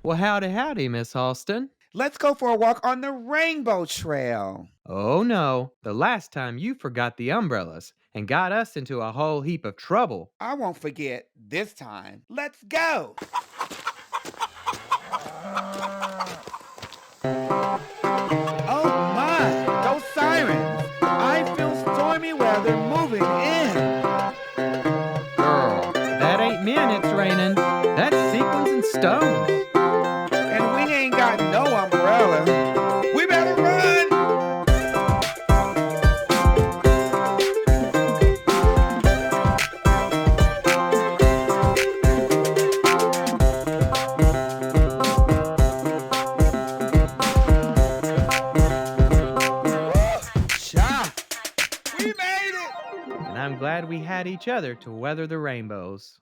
Well, howdy, howdy, Miss Halston. Let's go for a walk on the Rainbow Trail. Oh no, the last time you forgot the umbrellas and got us into a whole heap of trouble. I won't forget this time. Let's go. Oh my, those sirens. I feel stormy weather moving in. Girl, that ain't men it's raining. That's sequins and stones. And we ain't got no umbrella. We better run. Cha! We made it. And I'm glad we had each other to weather the rainbows.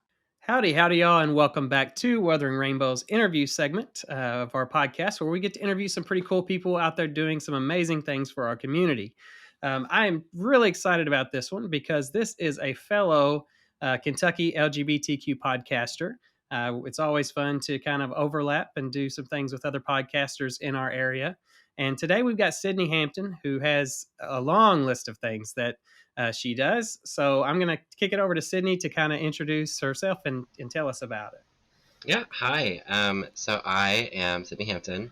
Howdy, y'all, and welcome back to Wuthering Rainbow's interview segment of our podcast, where we get to interview some pretty cool people out there doing some amazing things for our community. I am really excited about this one because this is a fellow Kentucky LGBTQ podcaster. It's always fun to kind of overlap and do some things with other podcasters in our area. And today we've got Sydni Hampton, who has a long list of things that she does. So I'm going to kick it over to Sydni to kind of introduce herself and tell us about it. Yeah, hi. So I am Sydni Hampton,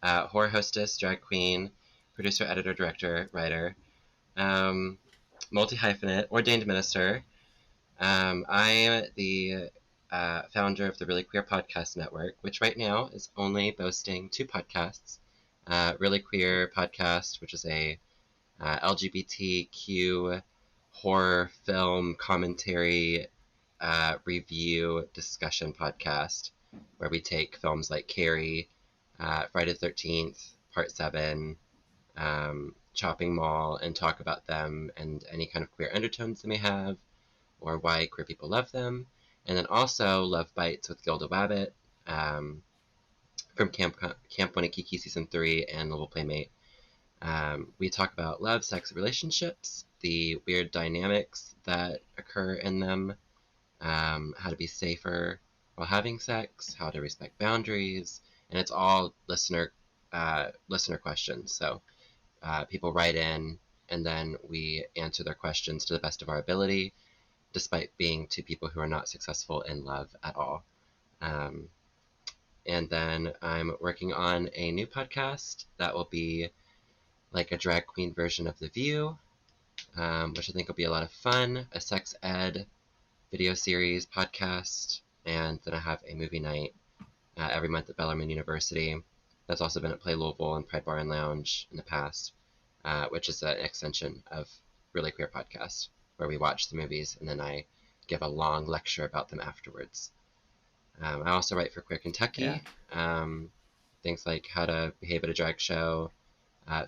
horror hostess, drag queen, producer, editor, director, writer, multi-hyphenate, ordained minister. I am the founder of the Really Queer Podcast Network, which right now is only boasting 2 podcasts. Really Queer Podcast, which is a LGBTQ horror film commentary review discussion podcast where we take films like Carrie, Friday the 13th, Part 7, Chopping Mall, and talk about them and any kind of queer undertones they may have or why queer people love them. And then also Love Bytes with Gilda Wabbit from Camp Wanakiki Season 3 and Louisville Playmate. We talk about love, sex, relationships, the weird dynamics that occur in them, how to be safer while having sex, how to respect boundaries, and it's all listener questions. So people write in, and then we answer their questions to the best of our ability, despite being 2 people who are not successful in love at all. And then I'm working on a new podcast that will be like a drag queen version of The View, which I think will be a lot of fun, a sex ed video series podcast, and then I have a movie night every month at Bellarmine University. That's also been at Play Louisville and Pride Bar and Lounge in the past, which is an extension of Really Queer Podcast, where we watch the movies and then I give a long lecture about them afterwards. I also write for Queer Kentucky, things like how to behave at a drag show,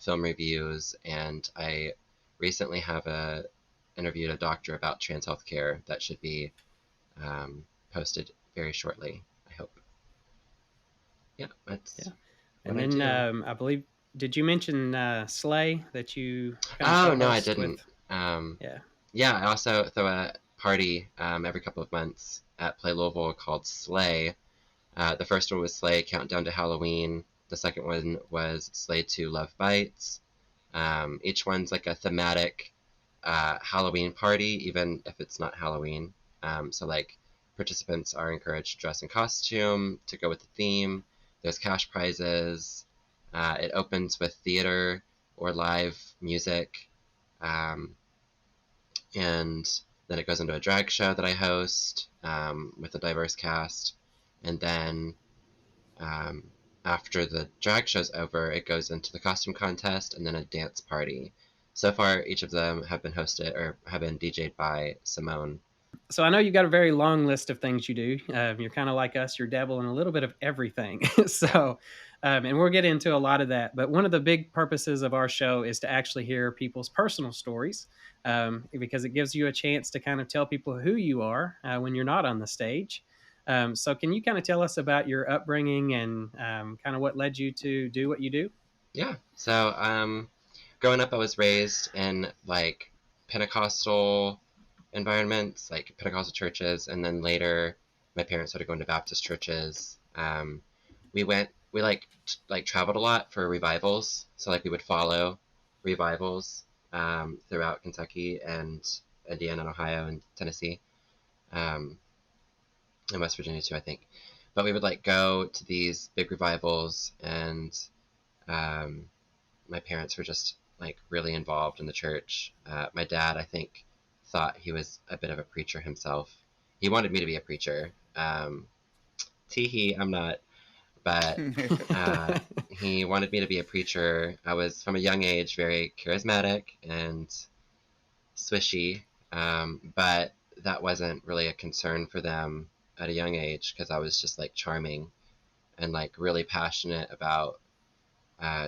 film reviews, and I recently have interviewed a doctor about trans healthcare that should be posted very shortly, I hope. Yeah, that's And then I believe, did you mention Slay that you? Oh no, I didn't. Yeah, I also throw a party every couple of months at Play Louisville called Slay. The first one was Slay Countdown to Halloween. The second one was Slay 2 Love Bites. Each one's like a thematic Halloween party, even if it's not Halloween. So like participants are encouraged to dress in costume to go with the theme. There's cash prizes. It opens with theater or live music. And then it goes into a drag show that I host with a diverse cast. And then after the drag show's over, it goes into the costume contest and then a dance party. So far, each of them have been hosted or have been DJ'd by Simone. So I know you've got a very long list of things you do. You're kind of like us. You're dabbling in a little bit of everything. And we'll get into a lot of that. But one of the big purposes of our show is to actually hear people's personal stories because it gives you a chance to kind of tell people who you are when you're not on the stage. So can you kind of tell us about your upbringing and kind of what led you to do what you do? Yeah. So growing up, I was raised in like Pentecostal environments, like Pentecostal churches, and then later my parents started going to Baptist churches. we like traveled a lot for revivals. So like we would follow revivals throughout Kentucky and Indiana and Ohio and Tennessee, um, and West Virginia too, I think. But we would like go to these big revivals, and um, my parents were just like really involved in the church. My dad, I think, thought he was a bit of a preacher himself. He wanted me to be a preacher. Teehee, I'm not, but he wanted me to be a preacher. I was from a young age very charismatic and swishy, but that wasn't really a concern for them at a young age because I was just like charming and like really passionate about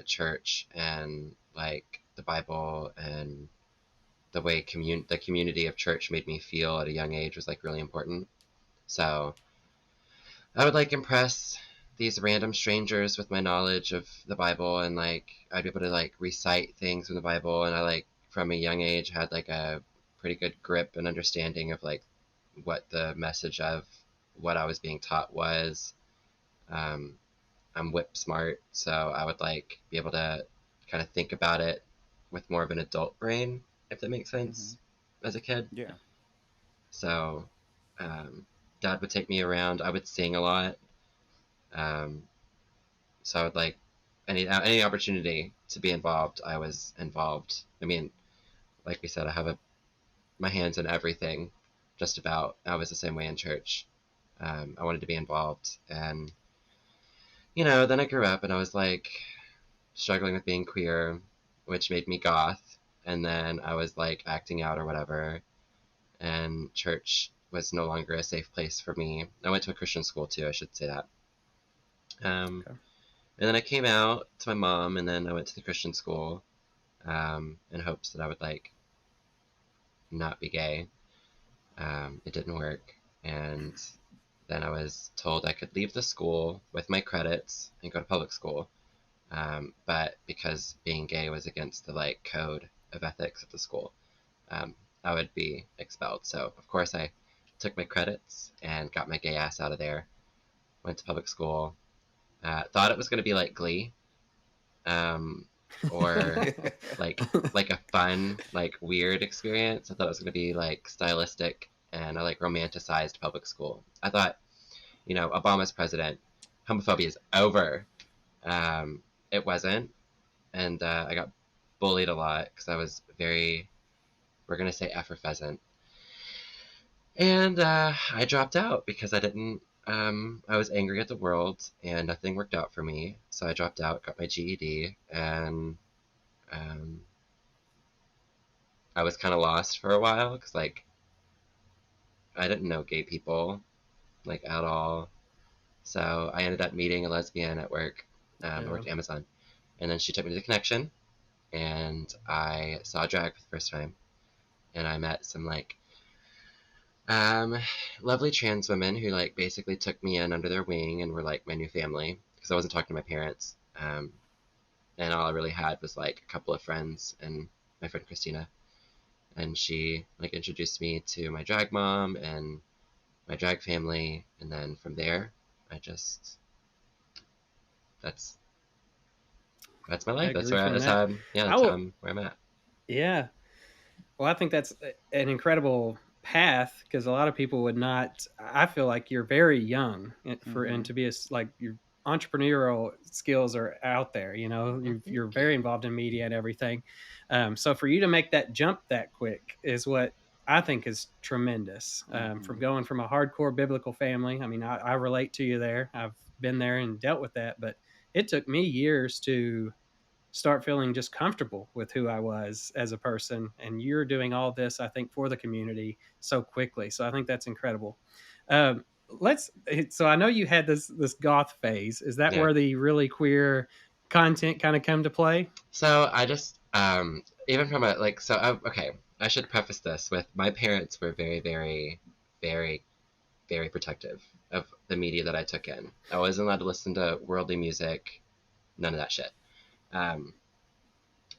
church and like the Bible, and the way the community of church made me feel at a young age was like really important. So I would like impress these random strangers with my knowledge of the Bible, and like I'd be able to like recite things from the Bible, and I like from a young age had like a pretty good grip and understanding of like what the message of what I was being taught was. Um, I'm whip smart, so I would like be able to kind of think about it with more of an adult brain, if that makes sense, as a kid. Yeah. So, um, Dad would take me around. I would sing a lot. Um, so I would like any opportunity to be involved. I was involved. I mean, like we said, I have my hands in everything, just about. I was the same way in church. I wanted to be involved, and then I grew up and I was like struggling with being queer, which made me goth. And then I was like acting out or whatever, and church was no longer a safe place for me. I went to a Christian school too, I should say that. Okay. And then I came out to my mom, and then I went to the Christian school in hopes that I would like not be gay. It didn't work, and then I was told I could leave the school with my credits and go to public school. But because being gay was against the like code of ethics of the school, I would be expelled. So of course I took my credits and got my gay ass out of there. Went to public school. Thought it was going to be like Glee, or like a fun, like weird experience. I thought it was going to be like stylistic, and I like romanticized public school. I thought, Obama's president, homophobia is over. It wasn't, and I got bullied a lot because I was very, we're gonna say, effervescent, and I dropped out because I didn't. I was angry at the world, and nothing worked out for me. So I dropped out, got my GED, and um, I was kind of lost for a while because like I didn't know gay people like at all. So I ended up meeting a lesbian at work. I Yeah. worked at Amazon, and then she took me to the Connection, and I saw drag for the first time, and I met some like um, lovely trans women who like basically took me in under their wing and were like my new family because I wasn't talking to my parents, and all I really had was like a couple of friends and my friend Christina, and she like introduced me to my drag mom and my drag family, and then from there I just that's that's my life. I agree from that. I That's will. where I'm at. Yeah. Well, I think that's an incredible path because a lot of people would not. I feel like you're very young and to be like your entrepreneurial skills are out there. You're very involved in media and everything. So for you to make that jump that quick is what I think is tremendous. From going from a hardcore biblical family, I mean, I relate to you there. I've been there and dealt with that, but it took me years to start feeling just comfortable with who I was as a person. And you're doing all this, I think, for the community so quickly. So I think that's incredible. Let's. So I know you had this goth phase. Is that Yeah. where the really queer content kind of come to play? So I just even from a like so okay, I should preface this with my parents were very very very very protective of the media that I took in. I wasn't allowed to listen to worldly music, none of that shit.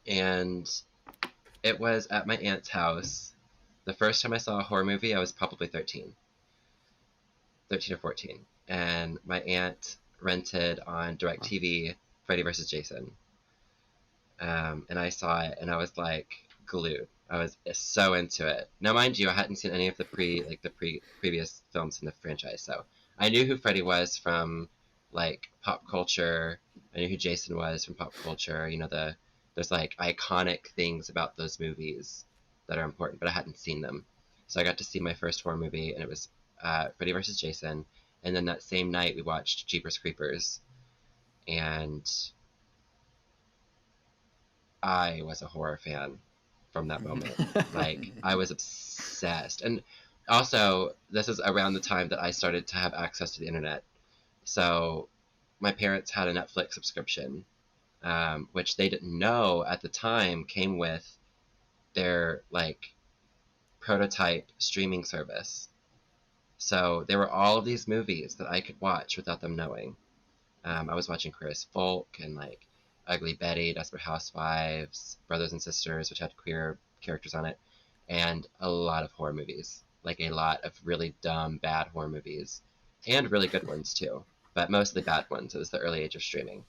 And it was at my aunt's house. The first time I saw a horror movie, I was probably 13 or 14. And my aunt rented on DirecTV Freddy vs. Jason. And I saw it, and I was like glued. I was so into it. Now, mind you, I hadn't seen any of the previous films in the franchise, so I knew who Freddy was from like pop culture. I knew who Jason was from pop culture. You know, there's like iconic things about those movies that are important, but I hadn't seen them. So I got to see my first horror movie, and it was Freddy vs. Jason. And then that same night, we watched Jeepers Creepers, and I was a horror fan from that moment. Like, I was obsessed. And also, this is around the time that I started to have access to the internet. So my parents had a Netflix subscription, which they didn't know at the time came with their like prototype streaming service. So there were all of these movies that I could watch without them knowing. I was watching Queer as Folk and like Ugly Betty, Desperate Housewives, Brothers and Sisters, which had queer characters on it, and a lot of horror movies. Like a lot of really dumb, bad horror movies, and really good ones too. But mostly bad ones. It was the early age of streaming,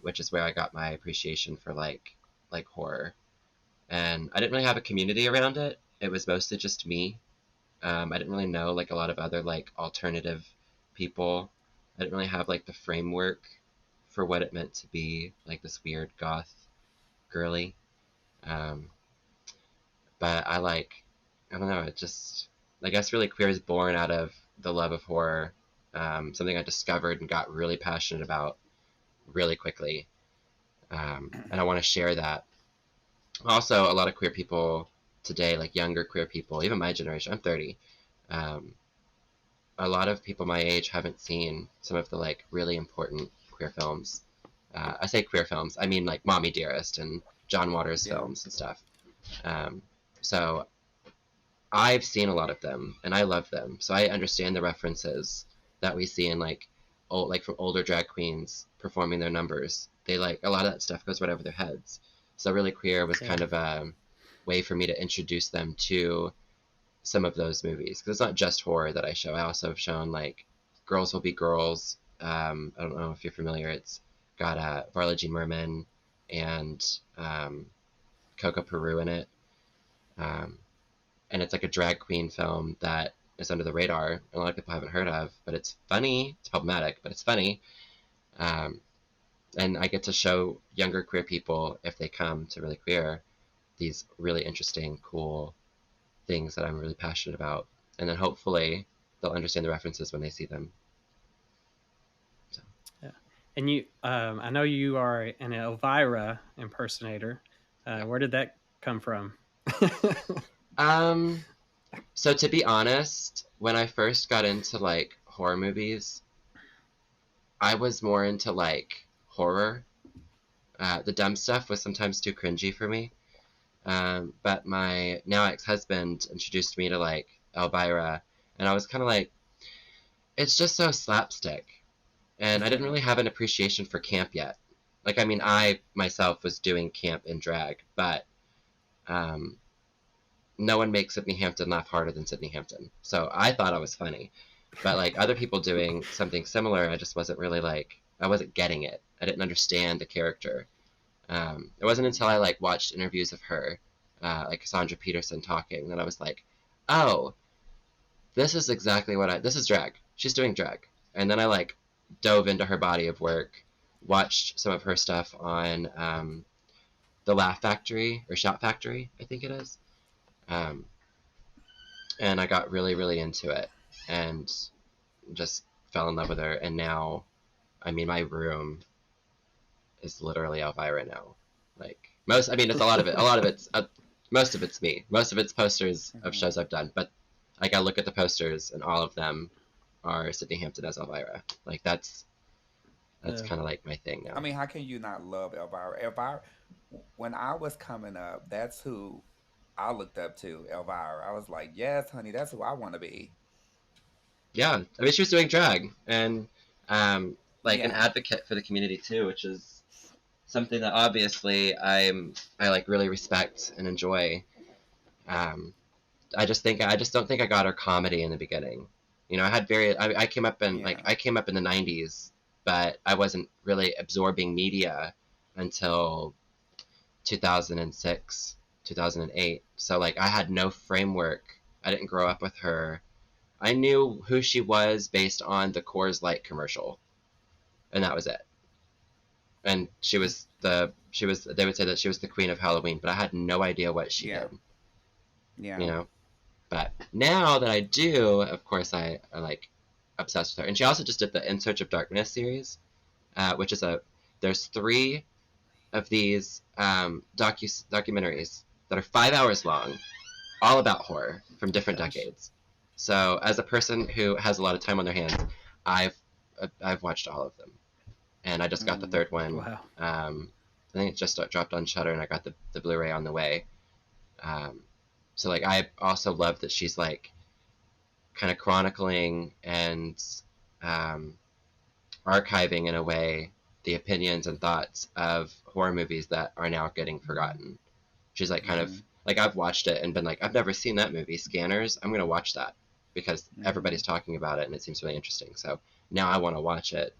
which is where I got my appreciation for like horror. And I didn't really have a community around it. It was mostly just me. I didn't really know like a lot of other like alternative people. I didn't really have like the framework for what it meant to be like this weird goth girly. Um, but I don't know, it just, I guess really queer is born out of the love of horror, something I discovered and got really passionate about really quickly. And I want to share that. Also, a lot of queer people today, like younger queer people, even my generation, I'm 30, a lot of people my age haven't seen some of the like really important queer films. I say queer films, I mean like Mommy Dearest and John Waters films and stuff. So I've seen a lot of them and I love them. So I understand the references that we see in like from older drag queens performing their numbers. They like a lot of that stuff goes right over their heads. So Really Queer was kind of a way for me to introduce them to some of those movies, because it's not just horror that I show. I also have shown like Girls Will Be Girls. I don't know if you're familiar. It's got Varla Jean Merman and Coco Peru in it, and it's like a drag queen film that is under the radar. A lot of people haven't heard of, but it's funny. It's problematic, but it's funny. And I get to show younger queer people, if they come to Really Queer, these really interesting, cool things that I'm really passionate about. And then hopefully they'll understand the references when they see them. So. Yeah. And you, I know you are an Elvira impersonator. Where did that come from? So to be honest, when I first got into like horror movies, I was more into like horror. The dumb stuff was sometimes too cringy for me. But my now ex-husband introduced me to like Elvira, and I was kind of like, it's just so slapstick. And I didn't really have an appreciation for camp yet. Like, I mean, I myself was doing camp in drag, but no one makes Sydney Hampton laugh harder than Sydney Hampton. So I thought I was funny. But like other people doing something similar, I just wasn't really like, I wasn't getting it. I didn't understand the character. It wasn't until I like watched interviews of her, like Cassandra Peterson talking, that I was like, oh, this is exactly this is drag. She's doing drag. And then I like dove into her body of work, watched some of her stuff on the Laugh Factory or Shout Factory, I think it is. And I got really, really into it and just fell in love with her. And now, I mean, my room is literally Elvira now. Like it's a lot of it. Most of it's me. Most of it's posters of shows I've done. But like I look at the posters and all of them are Sydney Hampton as Elvira. Like that's kind of like my thing now. I mean, how can you not love Elvira? Elvira, when I was coming up, that's who I looked up to, Elvira. I was like, yes, honey, that's who I want to be. Yeah, I mean, she was doing drag and an advocate for the community too, which is something that obviously I like really respect and enjoy. I just don't think I got her comedy in the beginning. You know, I came up in Yeah. the 90s, but I wasn't really absorbing media until 2006, 2008. So like I had no framework. I didn't grow up with her. I knew who she was based on the Coors Light commercial, and that was it. And they would say that she was the queen of Halloween, but I had no idea what she Yeah. did, you Yeah. know. But now that I do, of course, I like obsessed with her. And she also just did the In Search of Darkness series, which is there's 3 of these documentaries that are 5 hours long, all about horror from different Gosh. decades. So as a person who has a lot of time on their hands, I've I've watched all of them, and I just got the 3rd one. Wow. I think it just dropped on Shudder, and I got the Blu-ray on the way. Um, so like I also love that she's like kind of chronicling and um, archiving in a way the opinions and thoughts of horror movies that are now getting forgotten. She's like kind of Mm-hmm. like I've watched it and been like, I've never seen that movie, Scanners. I'm gonna watch that because Mm-hmm. everybody's talking about it and it seems really interesting. So now I want to watch it.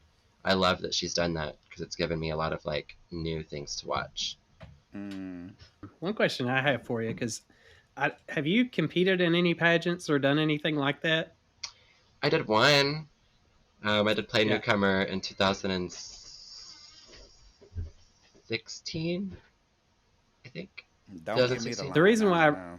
I love that she's done that because it's given me a lot of like new things to watch. Mm. One question I have for you, because have you competed in any pageants or done anything like that? I did one. I did play Yeah. newcomer in 2016, I think. Don't give me the 2016. The line. reason I don't why know.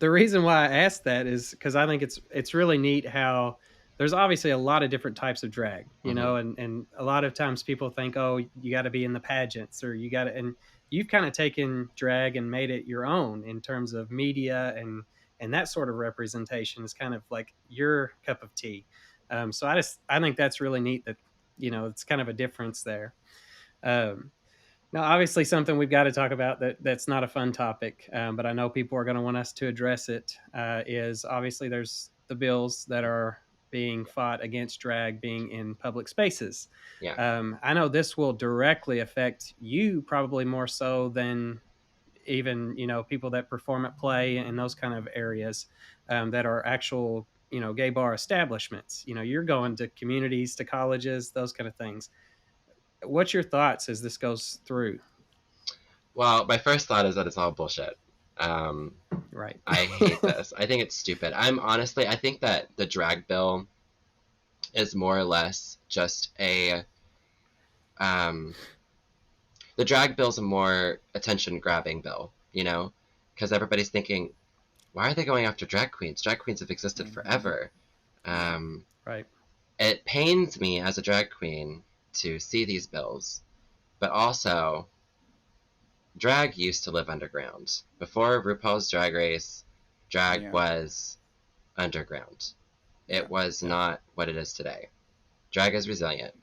the reason why I asked that is because I think it's really neat how there's obviously a lot of different types of drag, you Mm-hmm. know, and a lot of times people think, oh, you got to be in the pageants or you got to, and you've kind of taken drag and made it your own in terms of media and that sort of representation is kind of like your cup of tea. So I think that's really neat that it's kind of a difference there. Um, Now, obviously, something we've got to talk about that's not a fun topic, but I know people are going to want us to address it. Is obviously there's the bills that are being fought against drag being in public spaces. Yeah. I know this will directly affect you probably more so than even people that perform at play and those kind of areas that are actual gay bar establishments. You're going to communities, to colleges, those kind of things. What's your thoughts as this goes through? Well, my first thought is that it's all bullshit. Um, Right. I hate this. I think it's stupid. I think that the drag bill is more or less just um, the drag bill's a more attention grabbing bill, you know? Because everybody's thinking, why are they going after drag queens? Drag queens have existed Mm-hmm. forever. Yeah. Um, Right. it pains me as a drag queen to see these bills, but also drag used to live underground. Before RuPaul's Drag Race, drag Yeah. was underground. Yeah. It was Yeah. not what it is today. Drag is resilient.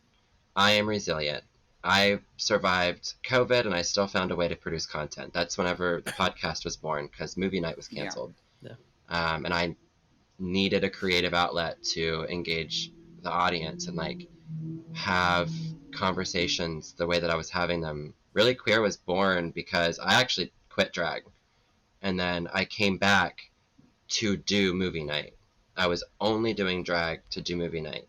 I am resilient. I survived COVID and I still found a way to produce content. That's whenever the podcast was born because movie night was Yeah. canceled. Yeah. And I needed a creative outlet to engage the audience and like have conversations the way that I was having them. Really Queer was born because I actually quit drag and then I came back to do movie night. I was only doing drag to do movie night.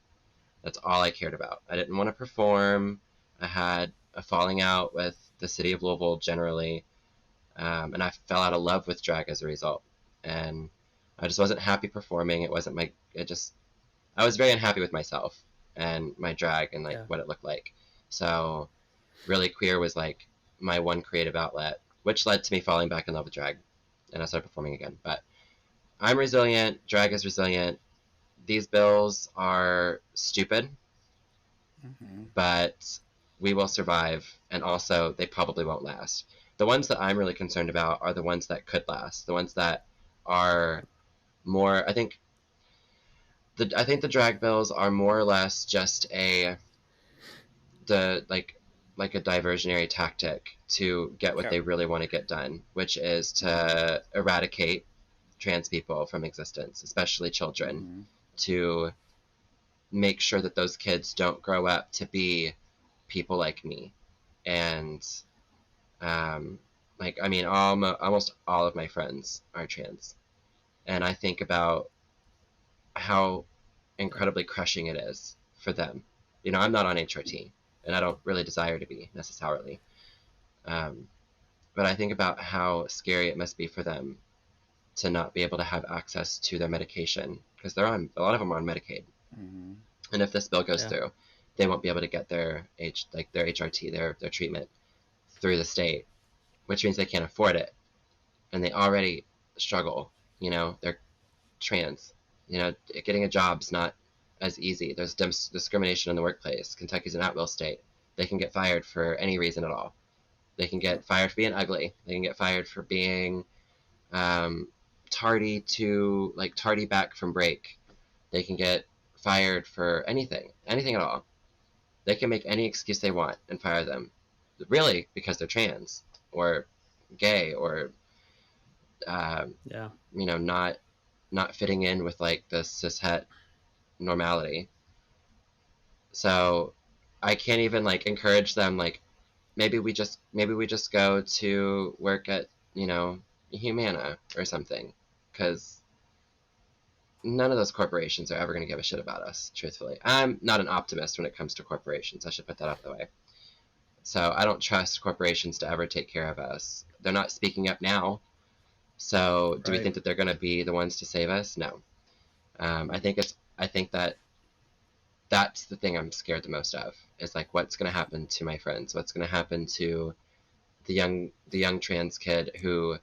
That's all I cared about. I didn't want to perform. I had a falling out with the city of Louisville generally, and I fell out of love with drag as a result. And I just wasn't happy performing. It wasn't my. It just. I was very unhappy with myself and my drag and like Yeah. what it looked like. So, Really Queer was like my one creative outlet, which led to me falling back in love with drag, and I started performing again. But I'm resilient. Drag is resilient. These bills are stupid, Mm-hmm. but we will survive, and also they probably won't last. The ones that I'm really concerned about are the ones that could last, the ones that are more. I think the drag bills are more or less just the like a diversionary tactic to get what Okay. they really want to get done, which is to eradicate trans people from existence, especially children, Mm-hmm. to make sure that those kids don't grow up to be people like me. And like I mean, almost all of my friends are trans, and I think about how incredibly crushing it is for them. You know, I'm not on HRT, and I don't really desire to be necessarily. Um, but I think about how scary it must be for them to not be able to have access to their medication, because they're on, a lot of them are on Medicaid. Mm-hmm. And if this bill goes Yeah. through, they won't be able to get their their HRT, their treatment through the state, which means they can't afford it, and they already struggle. You know, they're trans. You know, getting a job's not as easy. There's discrimination in the workplace. Kentucky's an at-will state. They can get fired for any reason at all. They can get fired for being ugly. They can get fired for being tardy back from break. They can get fired for anything at all. They can make any excuse they want and fire them, really, because they're trans or gay or Yeah. you know, not fitting in with like the cishet normality. So I can't even like encourage them like maybe we just go to work at, you know, Humana or something, because none of those corporations are ever going to give a shit about us, truthfully. I'm not an optimist when it comes to corporations. I should put that out of the way. So I don't trust corporations to ever take care of us. They're not speaking up now. So do we think that they're going to be the ones to save us? No. I think that that's the thing I'm scared the most of, is like what's going to happen to my friends? What's going to happen to the young trans kid who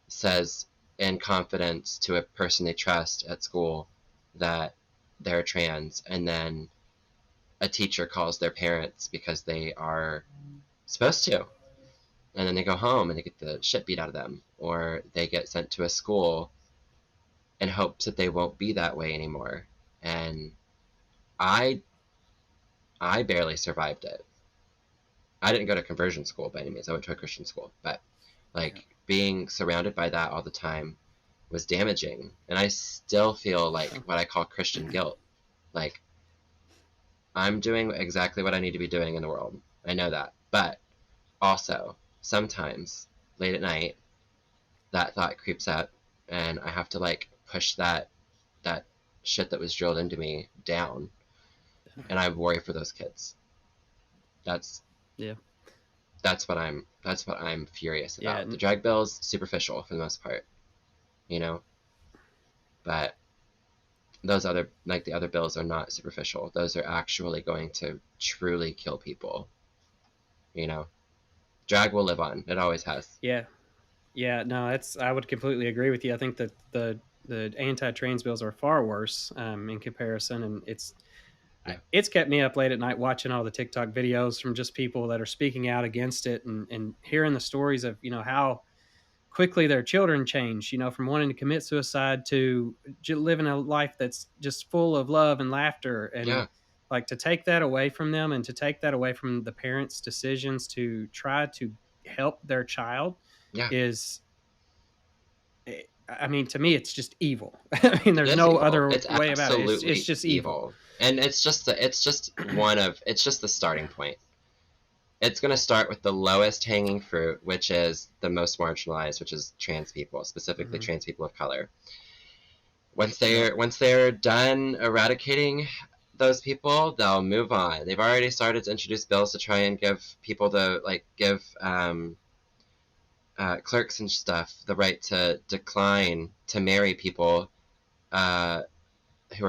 says in confidence to a person they trust at school that they're trans, and then a teacher calls their parents because they are supposed to, and then they go home and they get the shit beat out of them, or they get sent to a school in hopes that they won't be that way anymore. And I barely survived it. I didn't go to conversion school by any means. I went to a Christian school, but like being surrounded by that all the time was damaging, and I still feel like what I call Christian guilt. Like I'm doing exactly what I need to be doing in the world. I know that, but also sometimes late at night that thought creeps up, and I have to like push that shit that was drilled into me down, and I worry for those kids. That's Yeah. that's what I'm furious about. Yeah. The drug bill's superficial for the most part, you know, but those other, like the other bills, are not superficial. Those are actually going to truly kill people, you know. Drag will live on. It always has. Yeah. Yeah, no, I would completely agree with you. I think that the anti-trans bills are far worse in comparison, and Yeah. it's kept me up late at night watching all the TikTok videos from just people that are speaking out against it, and hearing the stories of, you know, how quickly their children change, you know, from wanting to commit suicide to living a life that's just full of love and laughter, and Yeah. like to take that away from them, and to take that away from the parents' decisions to try to help their child Yeah. is, I mean, to me, it's just evil. I mean, there's It's no evil. other It's way about it. absolutely It's just evil. And it's just the starting point. It's going to start with the lowest hanging fruit, which is the most marginalized, which is trans people, specifically trans people of color. Once they're done eradicating those people, they'll move on. They've already started to introduce bills to try and give people clerks and stuff the right to decline to marry people who are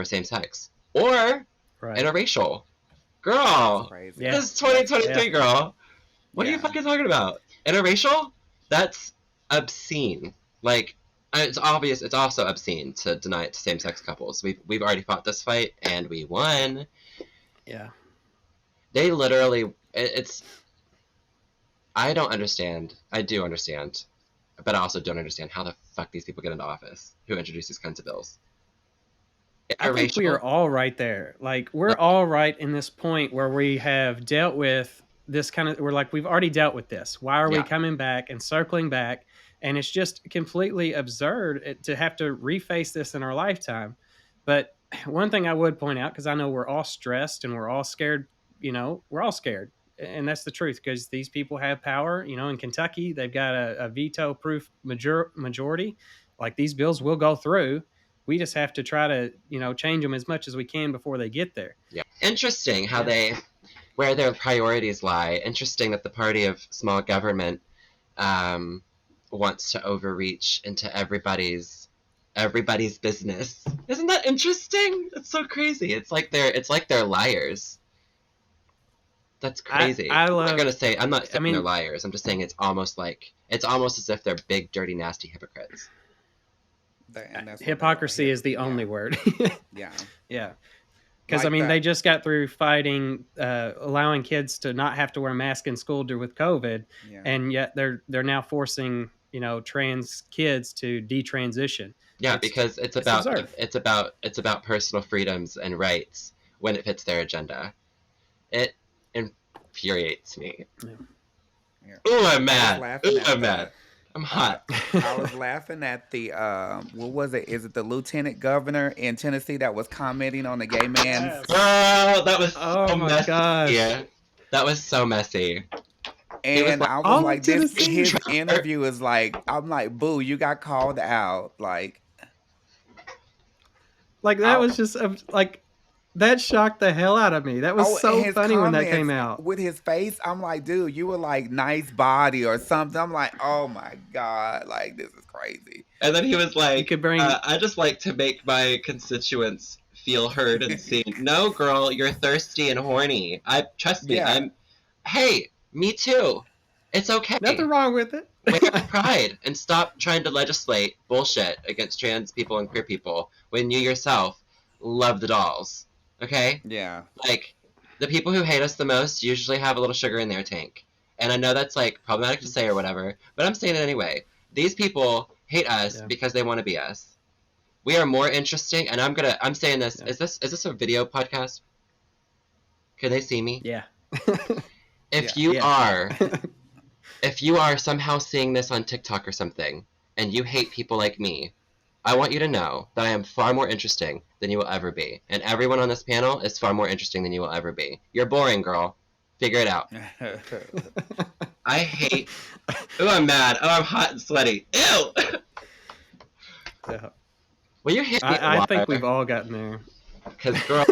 same sex or interracial. Girl, Crazy. Yeah. this is 2023, girl. What are you Yeah. fucking talking about? Interracial? That's obscene. Like, it's obvious. It's also obscene to deny it to same-sex couples. We've already fought this fight and we won. Yeah. They literally. It's. I don't understand. I do understand, but I also don't understand how the fuck these people get into office who introduce these kinds of bills. I think we are all right there. Like, we're all right in this point where we have dealt with this kind of, we're like, we've already dealt with this. Why are we coming back and circling back? And it's just completely absurd to have to reface this in our lifetime. But one thing I would point out, because I know we're all stressed and we're all scared, you know, we're all scared. And that's the truth, because these people have power. You know, in Kentucky, they've got a veto proof majority. Like, these bills will go through. we just have to try to, change them as much as we can before they get there. Yeah. Interesting how Yeah. where their priorities lie. Interesting that the party of small government wants to overreach into everybody's business. Isn't that interesting? It's so crazy. It's like they're liars. That's crazy. I I'm love. not I saying mean, they're liars. I'm just saying it's almost as if they're big, dirty, nasty hypocrites. And that's what they are, hypocrisy is the yeah, only word. yeah. Yeah. Because Like they that. just got through fighting, allowing kids to not have to wear masks in school with COVID, Yeah. and yet they're now forcing trans kids to detransition. Yeah, It's because it's absurd. about personal freedoms and rights when it fits their agenda. It infuriates me. Yeah. Yeah. Ooh, I'm I was mad. laughing Ooh, at I'm the. mad. I'm hot. I was laughing at the what was it? Is it the lieutenant governor in Tennessee that was commenting on the gay man's? Yes. Girl, that was Oh so my messy. gosh. Yeah. That was so messy. He was And like, I was All of like, this Tennessee. his interview is like, I'm like, boo, you got called out. Like, Like that I, was just like that shocked the hell out of me. That was oh, so his funny when that came comments out. with his face, I'm like, dude, you were like nice body or something. I'm like, oh my God, like this is crazy. and then he was You like, could bring I just like to make my constituents feel heard and seen. No, girl, you're thirsty and horny. Trust me. Yeah. Hey, me too. It's okay. nothing wrong with it. Wear your pride and stop trying to legislate bullshit against trans people and queer people when you yourself love the dolls. Okay? Yeah. Like, the people who hate us the most usually have a little sugar in their tank. And I know that's, like, problematic to say or whatever, but I'm saying it anyway. These people hate us Yeah. because they want to be us. We are more interesting, and I'm saying this. Yeah. Is this a video podcast? Can they see me? Yeah. If Yeah. you are somehow seeing this on TikTok or something, and you hate people like me, I want you to know that I am far more interesting than you will ever be. And everyone on this panel is far more interesting than you will ever be. You're boring, girl. Figure it out. I hate... Ooh, I'm mad. Oh, I'm hot and sweaty. Ew! Yeah. Will you hit me I think we've all gotten there. Because, girl,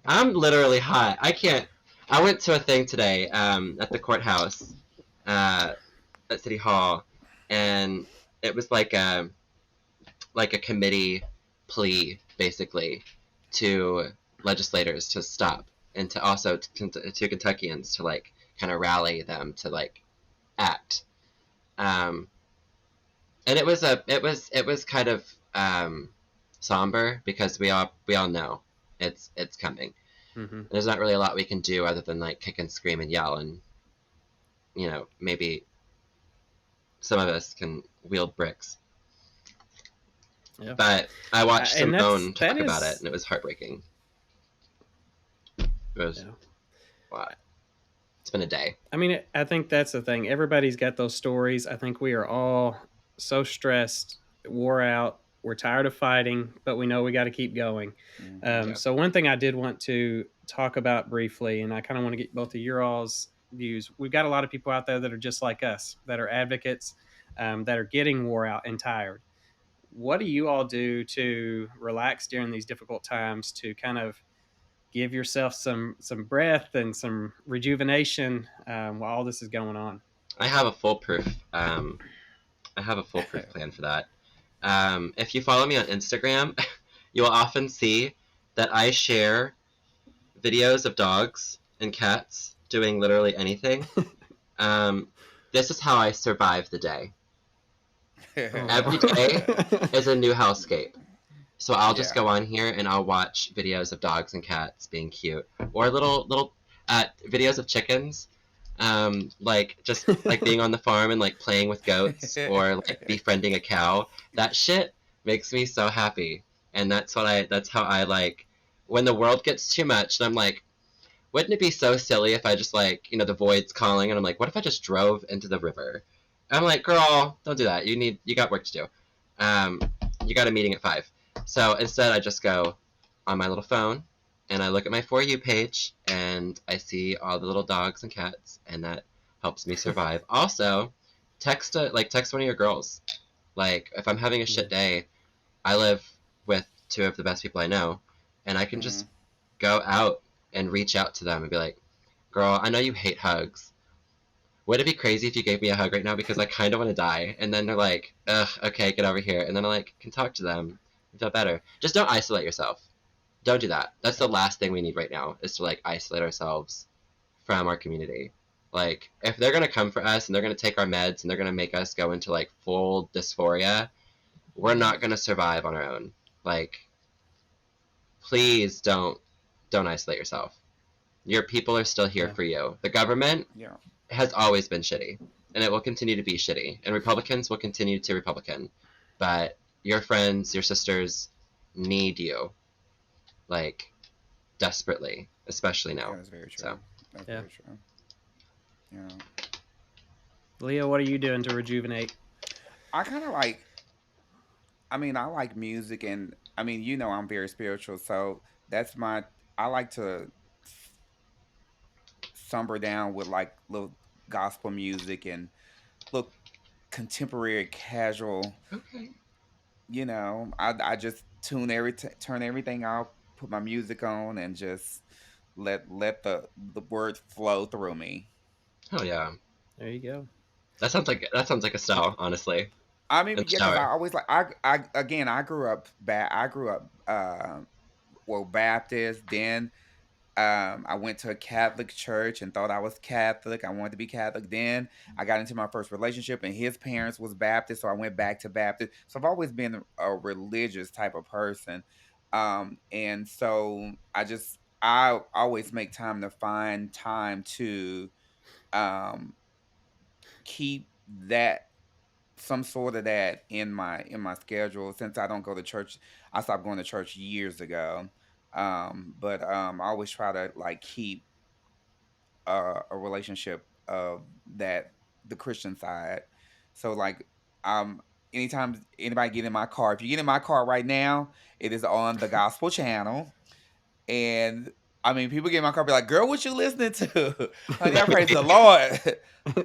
I'm literally hot. I went to a thing today at the courthouse at City Hall, and it was like a committee plea, basically, to legislators to stop, and to also to Kentuckians to like kind of rally them to like act. And it was kind of somber because we all know it's coming. Mm-hmm. There's not really a lot we can do other than like kick and scream and yell, and maybe some of us can wield bricks. Yeah. But I watched Simone talk that about is- it, and it was heartbreaking. It was wow. It's been a day. I mean, I think that's the thing. Everybody's got those stories. I think we are all so stressed, wore out. We're tired of fighting, but we know we got to keep going. Yeah. So one thing I did want to talk about briefly, and I kind of want to get both of your all's views. We've got a lot of people out there that are just like us, that are advocates, that are getting wore out and tired. What do you all do to relax during these difficult times to kind of give yourself some breath and some rejuvenation while all this is going on? I have a foolproof plan for that. If you follow me on Instagram, you will often see that I share videos of dogs and cats doing literally anything. This is how I survive the day. Every day is a new hellscape. So I'll just go on here and I'll watch videos of dogs and cats being cute, or little videos of chickens, like just like being on the farm and like playing with goats, or like befriending a cow. That shit makes me so happy, and that's how I like when the world gets too much. And I'm like, wouldn't it be so silly if I just like the void's calling, and I'm like, what if I just drove into the river? I'm like, girl, don't do that. You got work to do. You got a meeting at 5. So instead, I just go on my little phone and I look at my For You page and I see all the little dogs and cats, and that helps me survive. Also, text one of your girls. Like if I'm having a shit day, I live with two of the best people I know, and I can Mm-hmm. just go out and reach out to them and be like, girl, I know you hate hugs. Would it be crazy if you gave me a hug right now because I kind of want to die? And then they're like, ugh, okay, get over here. And then I like can talk to them and feel better. Just don't isolate yourself. Don't do that. That's the last thing we need right now is to like isolate ourselves from our community. Like if they're gonna come for us and they're gonna take our meds and they're gonna make us go into like full dysphoria, we're not gonna survive on our own. Like, please don't isolate yourself. Your people are still here Yeah. for you. The government Yeah. has always been shitty, and it will continue to be shitty. And Republicans will continue to Republican, but your friends, your sisters, need you, like desperately, especially Yeah, now. that's very true. So That's Yeah. very true. Yeah. Leah, what are you doing to rejuvenate? I kind of like. I mean, I like music, and I mean, I'm very spiritual, so that's my. I like to somber down with like little gospel music and little contemporary casual. okay, I just turn everything off, put my music on, and just let the words flow through me. oh yeah, There you go. that sounds like a style, honestly, I in mean, the yeah, because I shower. always like I again I grew up well Baptist. Then I went to a Catholic church and thought I was Catholic. I wanted to be Catholic. Then I got into my first relationship, and his parents was Baptist, so I went back to Baptist. So I've always been a religious type of person, and so I always make time to find time to um, keep that some sort of that in my schedule. Since I don't go to church, I stopped going to church years ago. But I always try to like keep a relationship of that the Christian side. So like um anytime anybody get in my car, if you get in my car right now, it is on the gospel channel. And I mean, people get in my car, be like, "Girl, what you listening to?" Honey, I praise the Lord.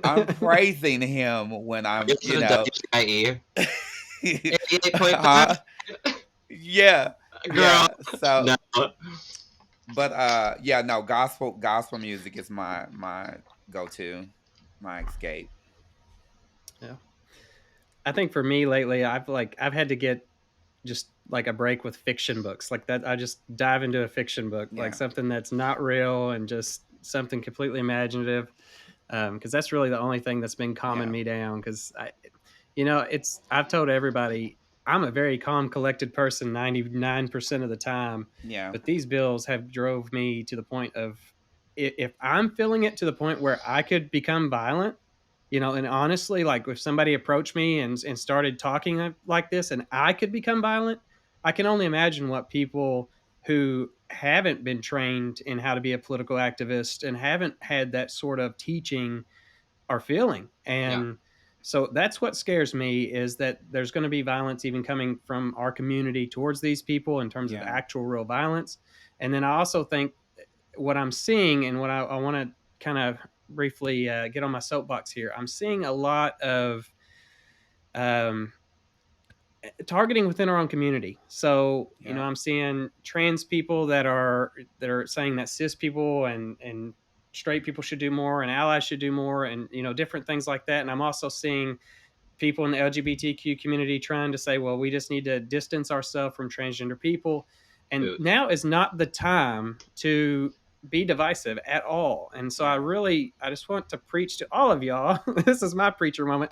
I'm praising Him when Are you listening to WCIE? 88.5? huh? Yeah, Girl, yeah. So, no. but yeah, no, gospel music is my go to, my escape. Yeah. I think for me lately, I've had to get just like a break with fiction books like that. I just dive into a fiction book, like Yeah, something that's not real and just something completely imaginative. Because that's really the only thing that's been calming yeah, me down. Because I've told everybody I'm a very calm, collected person 99% of the time, yeah, but these bills have drove me to the point of if I'm feeling it to the point where I could become violent, and honestly, like if somebody approached me and started talking like this, and I could become violent, I can only imagine what people who haven't been trained in how to be a political activist and haven't had that sort of teaching are feeling. Yeah, And so that's what scares me is that there's going to be violence even coming from our community towards these people in terms of yeah, actual real violence. And then I also think what I'm seeing and what I want to kind of briefly get on my soapbox here, I'm seeing a lot of um, targeting within our own community. So, yeah, I'm seeing trans people that are saying that cis people and straight people should do more and allies should do more and different things like that. And I'm also seeing people in the LGBTQ community trying to say, well, we just need to distance ourselves from transgender people. And boot. now is not the time to be divisive at all. And so yeah. I just want to preach to all of y'all. This is my preacher moment.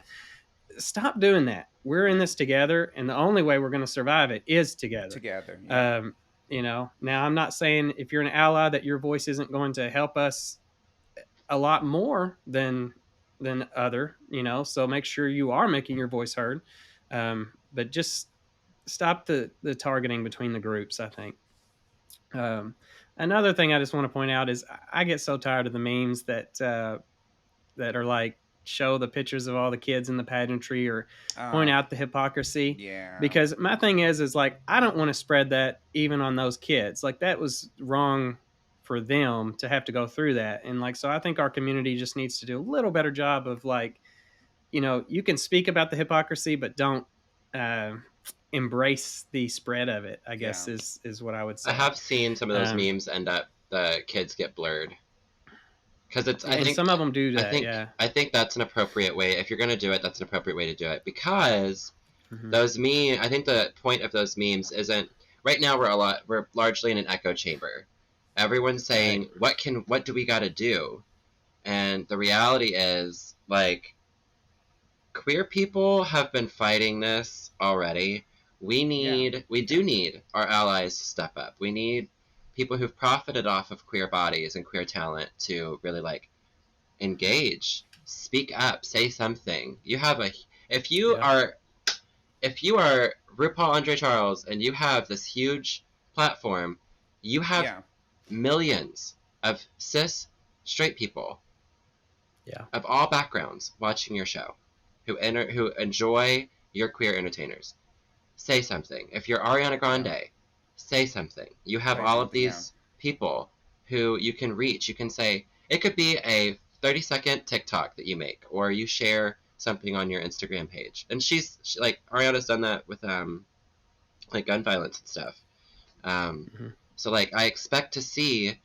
Stop doing that. We're in this together, and the only way we're going to survive it is together. Together, yeah, Um, now I'm not saying if you're an ally that your voice isn't going to help us a lot more than other, so make sure you are making your voice heard. But just stop the targeting between the groups, I think. Another thing I just want to point out is I get so tired of the memes that are like show the pictures of all the kids in the pageantry or point um, out the hypocrisy. yeah, Because my thing is like I don't want to spread that even on those kids. Like that was wrong for them to have to go through that. And like so I think our community just needs to do a little better job of like, you can speak about the hypocrisy, but don't embrace the spread of it, I guess Yeah. is what I would I say. have seen some of those Um, memes end up the kids get blurred because it's. and some of them do that. Yeah. I think that's an appropriate way. If you're gonna do it, that's an appropriate way to do it because Hmm. those meme. I think the point of those memes isn't. Right now, we're largely in an echo chamber. Everyone's saying, Right. what do we got to do? And the reality is, like, queer people have been fighting this already. Yeah. We do need our allies to step up. We need people who've profited off of queer bodies and queer talent to really like engage, speak up, say something. You have a if you Yeah. are if you are RuPaul Andre Charles and you have this huge platform, you have Yeah. millions of cis straight people Yeah. of all backgrounds watching your show who enjoy your queer entertainers. Say something. If you're Ariana Yeah. Grande, say something. You have Say all of something. Yeah. these people who you can reach. You can say, it could be a 30-second TikTok that you make, or you share something on your Instagram page. And like, Ariana's done that with, like, gun violence and stuff. Hmm. So, like, I expect to see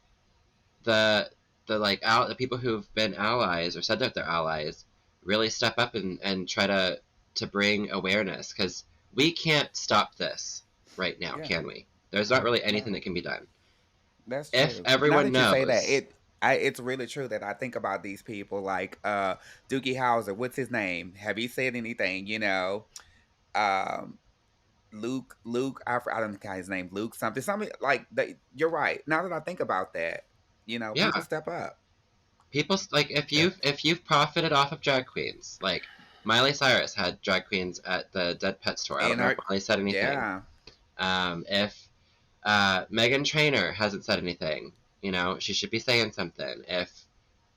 the the people who've been allies or said that they're allies really step up and try to bring awareness because we can't stop this right now, Yeah. can we? There's not really anything No, that can be done. that's If true. Now everyone that you say that, knows, it's really true that I think about these people like Doogie Howser. What's his name? Have he said anything? Um, Luke. I don't know his name. Luke something. Something like that. You're right. Now that I think about that, people yeah, step up. people like Yeah. if you've profited off of drag queens, like Miley Cyrus had drag queens at the Dead Pet store. I don't And know if her, Miley said anything. yeah, If Megan Trainor hasn't said anything, she should be saying something. If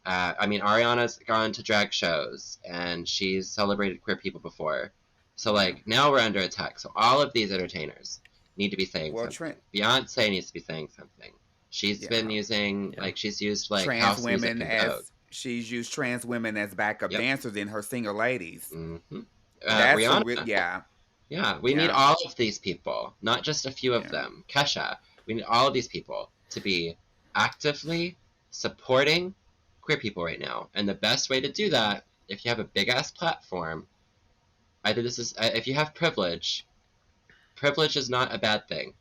I mean, Ariana's gone to drag shows and she's celebrated queer people before. So, yeah. like, now we're under attack. So, all of these entertainers need to be saying Well, something. Beyonce needs to be saying something. She's been yeah. using, Yeah. like, she's used, like, Trans house music women in Vogue. as she's used trans women as backup Yep. dancers in her single ladies. Mm-hmm. That's a Rihanna. yeah, Yeah, we need yeah, all of these people, not just a few of yeah. them. Kesha, we need all of these people to be actively supporting queer people right now. And the best way to do that, if you have a big ass platform, I think this is if you have privilege, privilege is not a bad thing.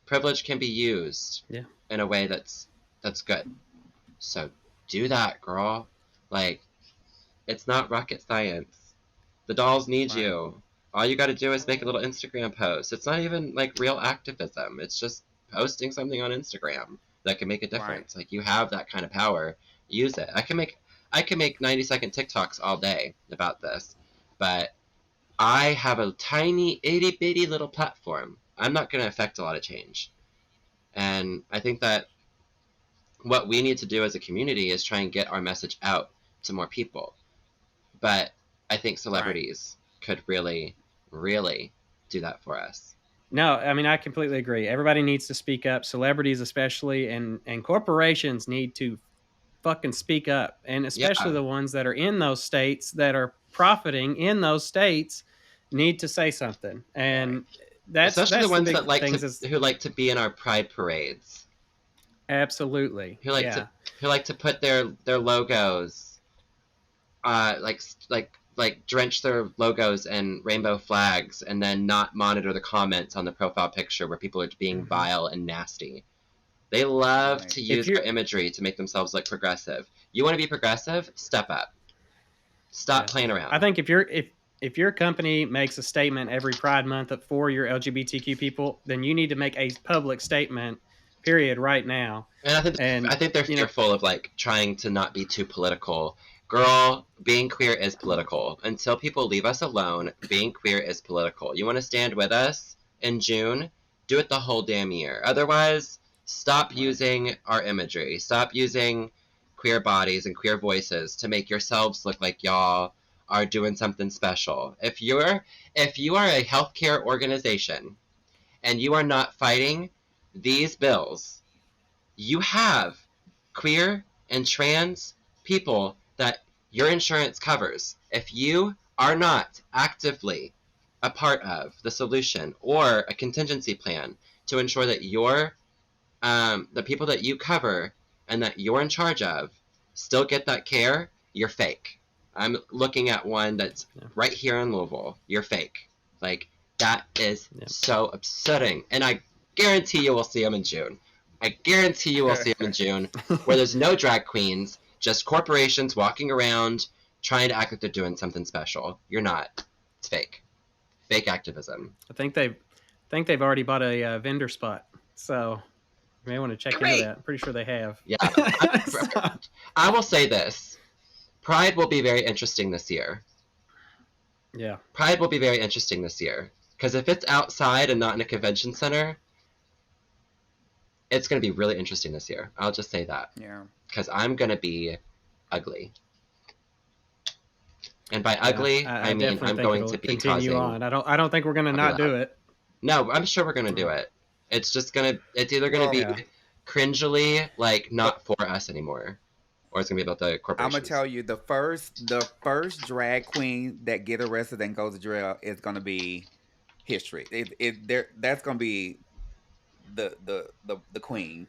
Privilege can be used Yeah. in a way that's good. So do that, girl. Like, it's not rocket science. The dolls need Right, you. All you got to do is make a little Instagram post. It's not even like real activism. It's just posting something on Instagram that can make a right, difference. Like, you have that kind of power. Use it. I can make 90-second TikToks all day about this, but I have a tiny itty bitty little platform. I'm not going to affect a lot of change. And I think that what we need to do as a community is try and get our message out to more people. But I think right. celebrities could really, really do that for us. No, I mean I completely agree. Everybody needs to speak up, celebrities especially, and corporations need to fucking speak up, and especially Yeah, the ones that are in those states that are profiting in those states need to say something. Right. And especially the that's the ones big that like things to is who like to be in our pride parades, absolutely. who like to Yeah. who like to put their logos, like drench their logos in rainbow flags, and then not monitor the comments on the profile picture where people are being Mhm. vile and nasty. They love Right. to If use our you're imagery to make themselves look progressive. You want to be progressive? Step up. Stop Yeah. playing I around. think if your company makes a statement every Pride Month for your LGBTQ people, then you need to make a public statement, period, right now. And And I think they're you know, fearful of like trying to not be too political. Girl, being queer is political. Until people leave us alone, being queer is political. You want to stand with us in June? Do it the whole damn year. Otherwise, stop Right. using our imagery. Stop using queer bodies and queer voices to make yourselves look like y'all are doing something special. If you are a healthcare organization and you are not fighting these bills, you have queer and trans people that your insurance covers. If you are not actively a part of the solution or a contingency plan to ensure that the people that you cover and that you're in charge of still get that care, you're fake. I'm looking at one that's right here in Louisville. You're fake. Like, that is so upsetting. And I guarantee you will see them in June. I guarantee you will see them in June, where there's no drag queens, just corporations walking around trying to act like they're doing something special. You're not. It's fake. Fake activism. I think they've already bought a vendor spot. So you may want to check into that. I'm pretty sure they have. Yeah. I will say this. Pride will be very interesting this year. Yeah. Pride will be very interesting this year. Because if it's outside and not in a convention center, it's going to be really interesting this year. I'll just say that. Yeah. Because I'm going to be ugly. And by ugly, I mean I'm going to be continue causing... on. I don't think we're going to not do it. No, I'm sure we're going to do it. It's either going to be cringily, like, not for us anymore, or it's going to be about the corporations. I'm going to tell you, the first drag queen that get arrested and goes to jail is going to be history. That's going to be the queen.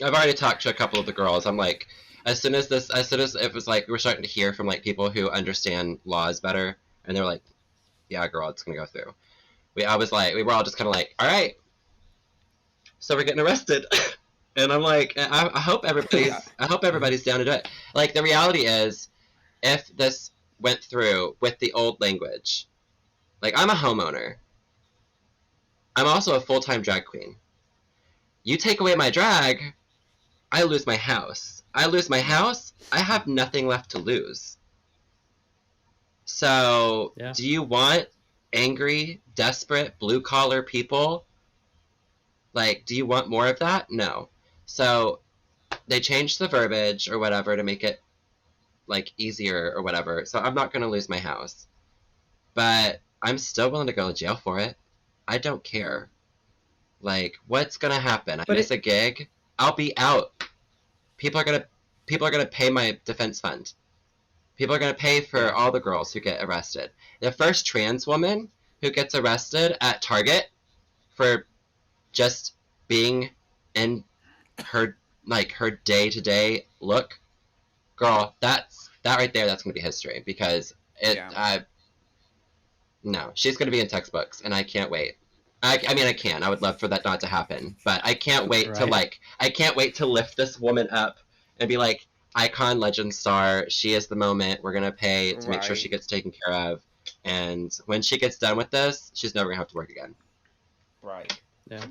I've already talked to a couple of the girls. I'm like, as soon as it was like, we were starting to hear from like people who understand laws better, and they were like, yeah, girl, it's going to go through. We were all just kind of like, all right, so we're getting arrested. And I'm like, I hope everybody's down to do it. Like, the reality is, if this went through with the old language, like, I'm a homeowner. I'm also a full-time drag queen. You take away my drag, I lose my house. I lose my house, I have nothing left to lose. So, do you want angry, desperate, blue-collar people? Like, do you want more of that? No. So, they changed the verbiage or whatever to make it, like, easier or whatever. So, I'm not going to lose my house. But I'm still willing to go to jail for it. I don't care. Like, what's going to happen? I miss a gig? I'll be out. People are gonna pay my defense fund. People are gonna pay for all the girls who get arrested. The first trans woman who gets arrested at Target for just being in her day-to-day look, girl, that right there, that's gonna be history, because no, she's gonna be in textbooks, and I can't wait. I mean, I can. I would love for that not to happen, but I can't wait to lift this woman up and be like, icon, legend, star. She is the moment. We're gonna pay to make sure she gets taken care of, and when she gets done with this, she's never gonna have to work again. Right. Yeah.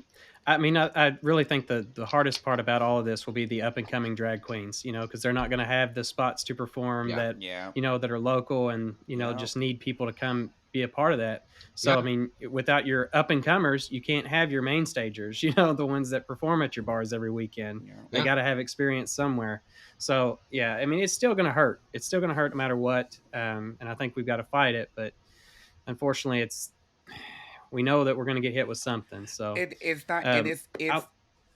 I mean, I really think the hardest part about all of this will be the up and coming drag queens, because they're not going to have the spots to perform that are local and just need people to come be a part of that. So I mean, without your up and comers, you can't have your main stagers, the ones that perform at your bars every weekend. They got to have experience somewhere. So I mean, it's still going to hurt. It's still going to hurt no matter what. And I think we've got to fight it, but unfortunately we know that we're going to get hit with something. So it's not, and it's.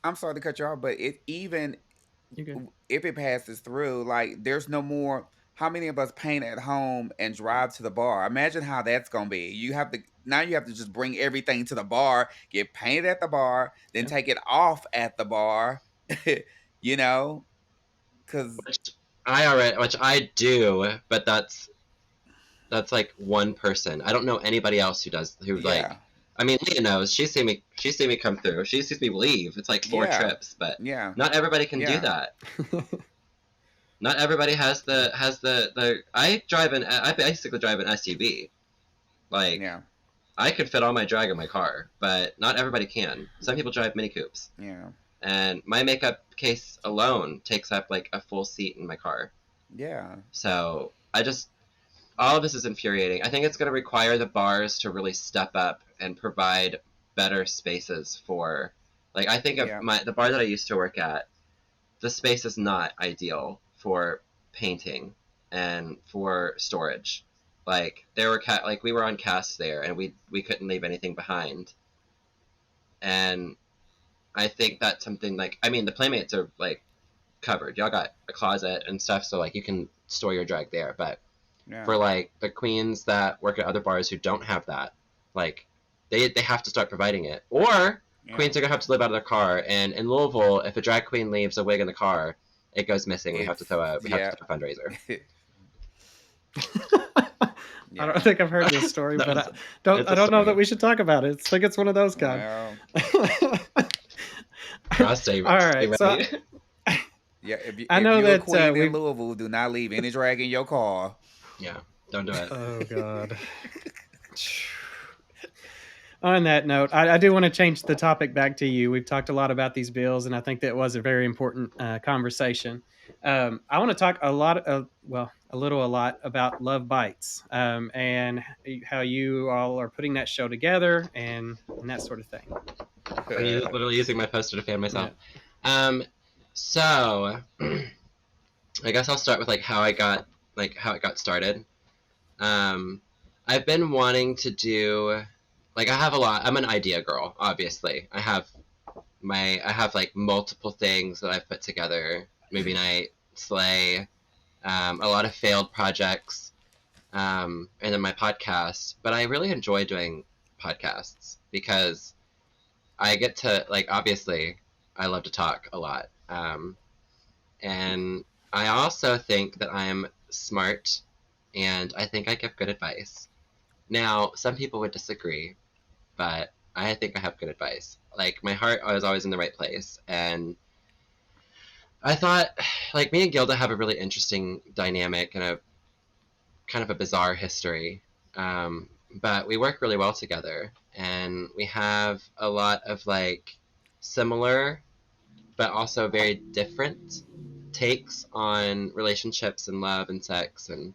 I'm sorry to cut you off, but if it passes through, like, there's no more. How many of us paint at home and drive to the bar? Imagine how that's going to be. You have to just bring everything to the bar, get painted at the bar, then take it off at the bar. Because which I do, but that's like one person. I don't know anybody else who like. I mean, Leah knows. She's seen me come through. She sees me leave. It's like 4 trips, but not everybody can do that. Not everybody has the. I basically drive an SUV. Like, I could fit all my drag in my car, but not everybody can. Some people drive Mini Coupes. Yeah. And my makeup case alone takes up like a full seat in my car. Yeah. So all of this is infuriating. I think it's going to require the bars to really step up and provide better spaces for, like, I think of the bar that I used to work at, the space is not ideal for painting and for storage. Like, we were on cast there, and we couldn't leave anything behind. And I think that's something, like, I mean, the Playmates are, like, covered. Y'all got a closet and stuff, so, like, you can store your drag there, but Yeah. for like the queens that work at other bars who don't have that. Like they have to start providing it, or Yeah. queens are gonna have to live out of their car. And in Louisville, if a drag queen leaves a wig in the car, it goes missing. We have to It's throw a yeah. fundraiser. I don't Yeah. think I've heard this story, That but was, I it's a don't know that story. we should talk about it. I think it's one of those kind. Well, I'll All stay right, so ready. yeah. I If know you're a that queen in we. Louisville, do not leave any drag in your car. Yeah, don't do it. Oh God. On that note, I do want to change the topic back to you. We've talked a lot about these bills, and I think that was a very important conversation. I want to talk a lot about Love Bytes, and how you all are putting that show together and that sort of thing. I'm literally using my poster to fan myself. Yeah. So I guess I'll start with like how it got started. I've been wanting to do, like, I have a lot. I'm an idea girl, obviously. I have like multiple things that I've put together. Movie night, Slay, a lot of failed projects, and then my podcast. But I really enjoy doing podcasts because I get to, like, obviously, I love to talk a lot. And I also think that I'm smart, and I think I give good advice. Now, some people would disagree, but I think I have good advice. Like, my heart was always in the right place, and I thought, like, me and Gilda have a really interesting dynamic and a kind of a bizarre history. But we work really well together, and we have a lot of, like, similar but also very different takes on relationships and love and sex. And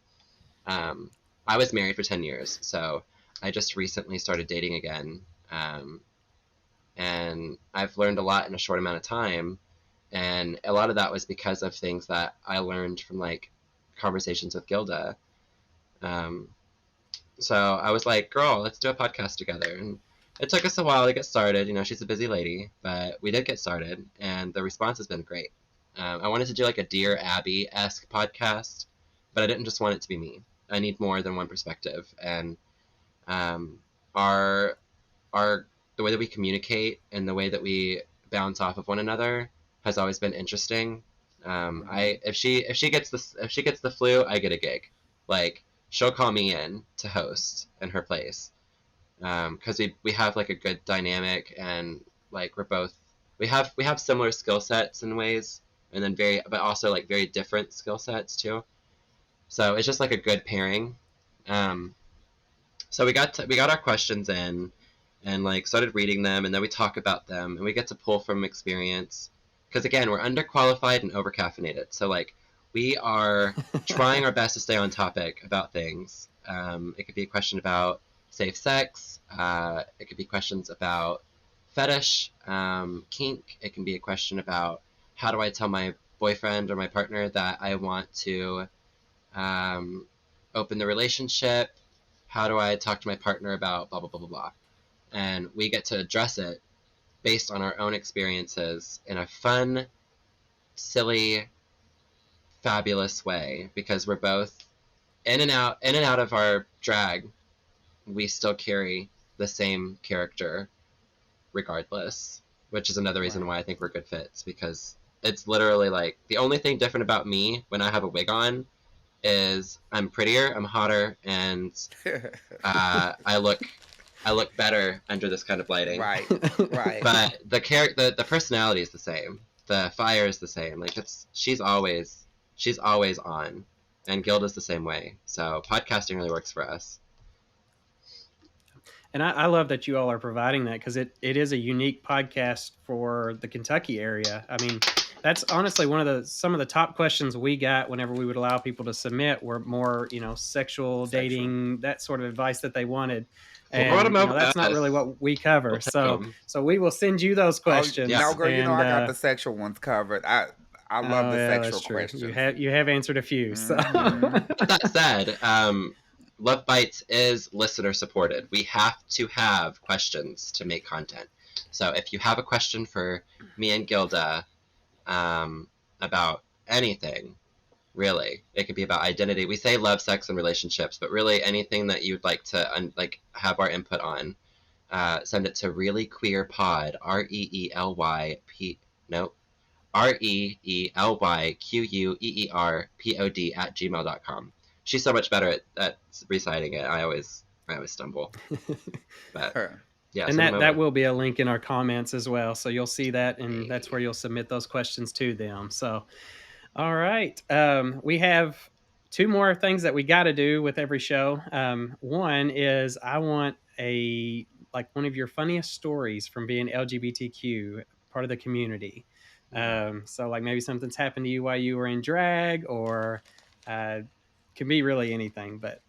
I was married for 10 years, so I just recently started dating again. And I've learned a lot in a short amount of time. And a lot of that was because of things that I learned from, like, conversations with Gilda. So I was like, girl, let's do a podcast together. And it took us a while to get started. You know, she's a busy lady, but we did get started, and the response has been great. I wanted to do like a Dear Abby-esque podcast, but I didn't just want it to be me. I need more than one perspective. And our the way that we communicate and the way that we bounce off of one another has always been interesting. If she gets the flu, I get a gig. Like, she'll call me in to host in her place, because we have like a good dynamic, and like we have similar skill sets in ways, and then but also like very different skill sets too. So it's just like a good pairing. So we got our questions in, and like started reading them, and then we talk about them, and we get to pull from experience. Because again, we're underqualified and overcaffeinated, so like we are trying our best to stay on topic about things. It could be a question about safe sex. It could be questions about fetish, kink. It can be a question about how do I tell my boyfriend or my partner that I want to open the relationship. How do I talk to my partner about blah, blah, blah, blah, blah. And we get to address it based on our own experiences in a fun, silly, fabulous way, because we're both in and out of our drag. We still carry the same character regardless, which is another reason Right. why I think we're good fits, because it's literally like the only thing different about me when I have a wig on is I'm prettier, I'm hotter, and I look better under this kind of lighting. Right. Right. But the personality is the same. The fire is the same. Like, she's always on, and Gilda's the same way. So podcasting really works for us. And I love that you all are providing that, because it is a unique podcast for the Kentucky area. I mean, that's honestly some of the top questions we got whenever we would allow people to submit were more, sexual, dating, that sort of advice that they wanted. And that's not really what we cover. So we will send you those questions. No, girl, and, I got the sexual ones covered. I love the sexual that's true. questions. You have answered a few. So. That said, Love Bites is listener supported. We have to have questions to make content. So if you have a question for me and Gilda about anything, Really, it could be about identity. We say love, sex, and relationships, but really anything that you'd like to have our input on, send it to reelyqueerpod, REELYP, no, REELYQUEERPOD @gmail.com. She's so much better at reciting it. I always stumble. But yeah, And send them that over. will be a link in our comments as well. So you'll see that, and that's Hey. where you'll submit those questions to them. So, all right. We have two more things that we got to do with every show. One is I want one of your funniest stories from being LGBTQ, part of the community. So like maybe something's happened to you while you were in drag, or can be really anything. But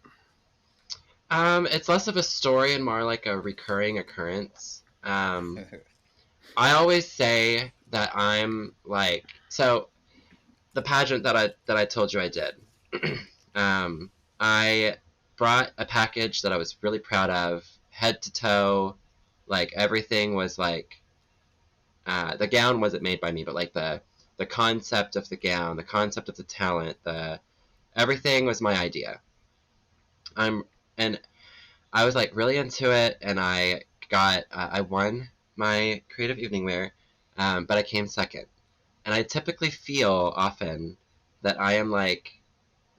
It's less of a story and more like a recurring occurrence. I always say that I'm like, so the pageant that I told you I did. I brought a package that I was really proud of, head to toe. Like everything was like, the gown wasn't made by me, but like the concept of the gown, the concept of the talent, the everything was my idea. And I was like really into it, and I won my creative evening wear, but I came second. And I typically feel often that I am like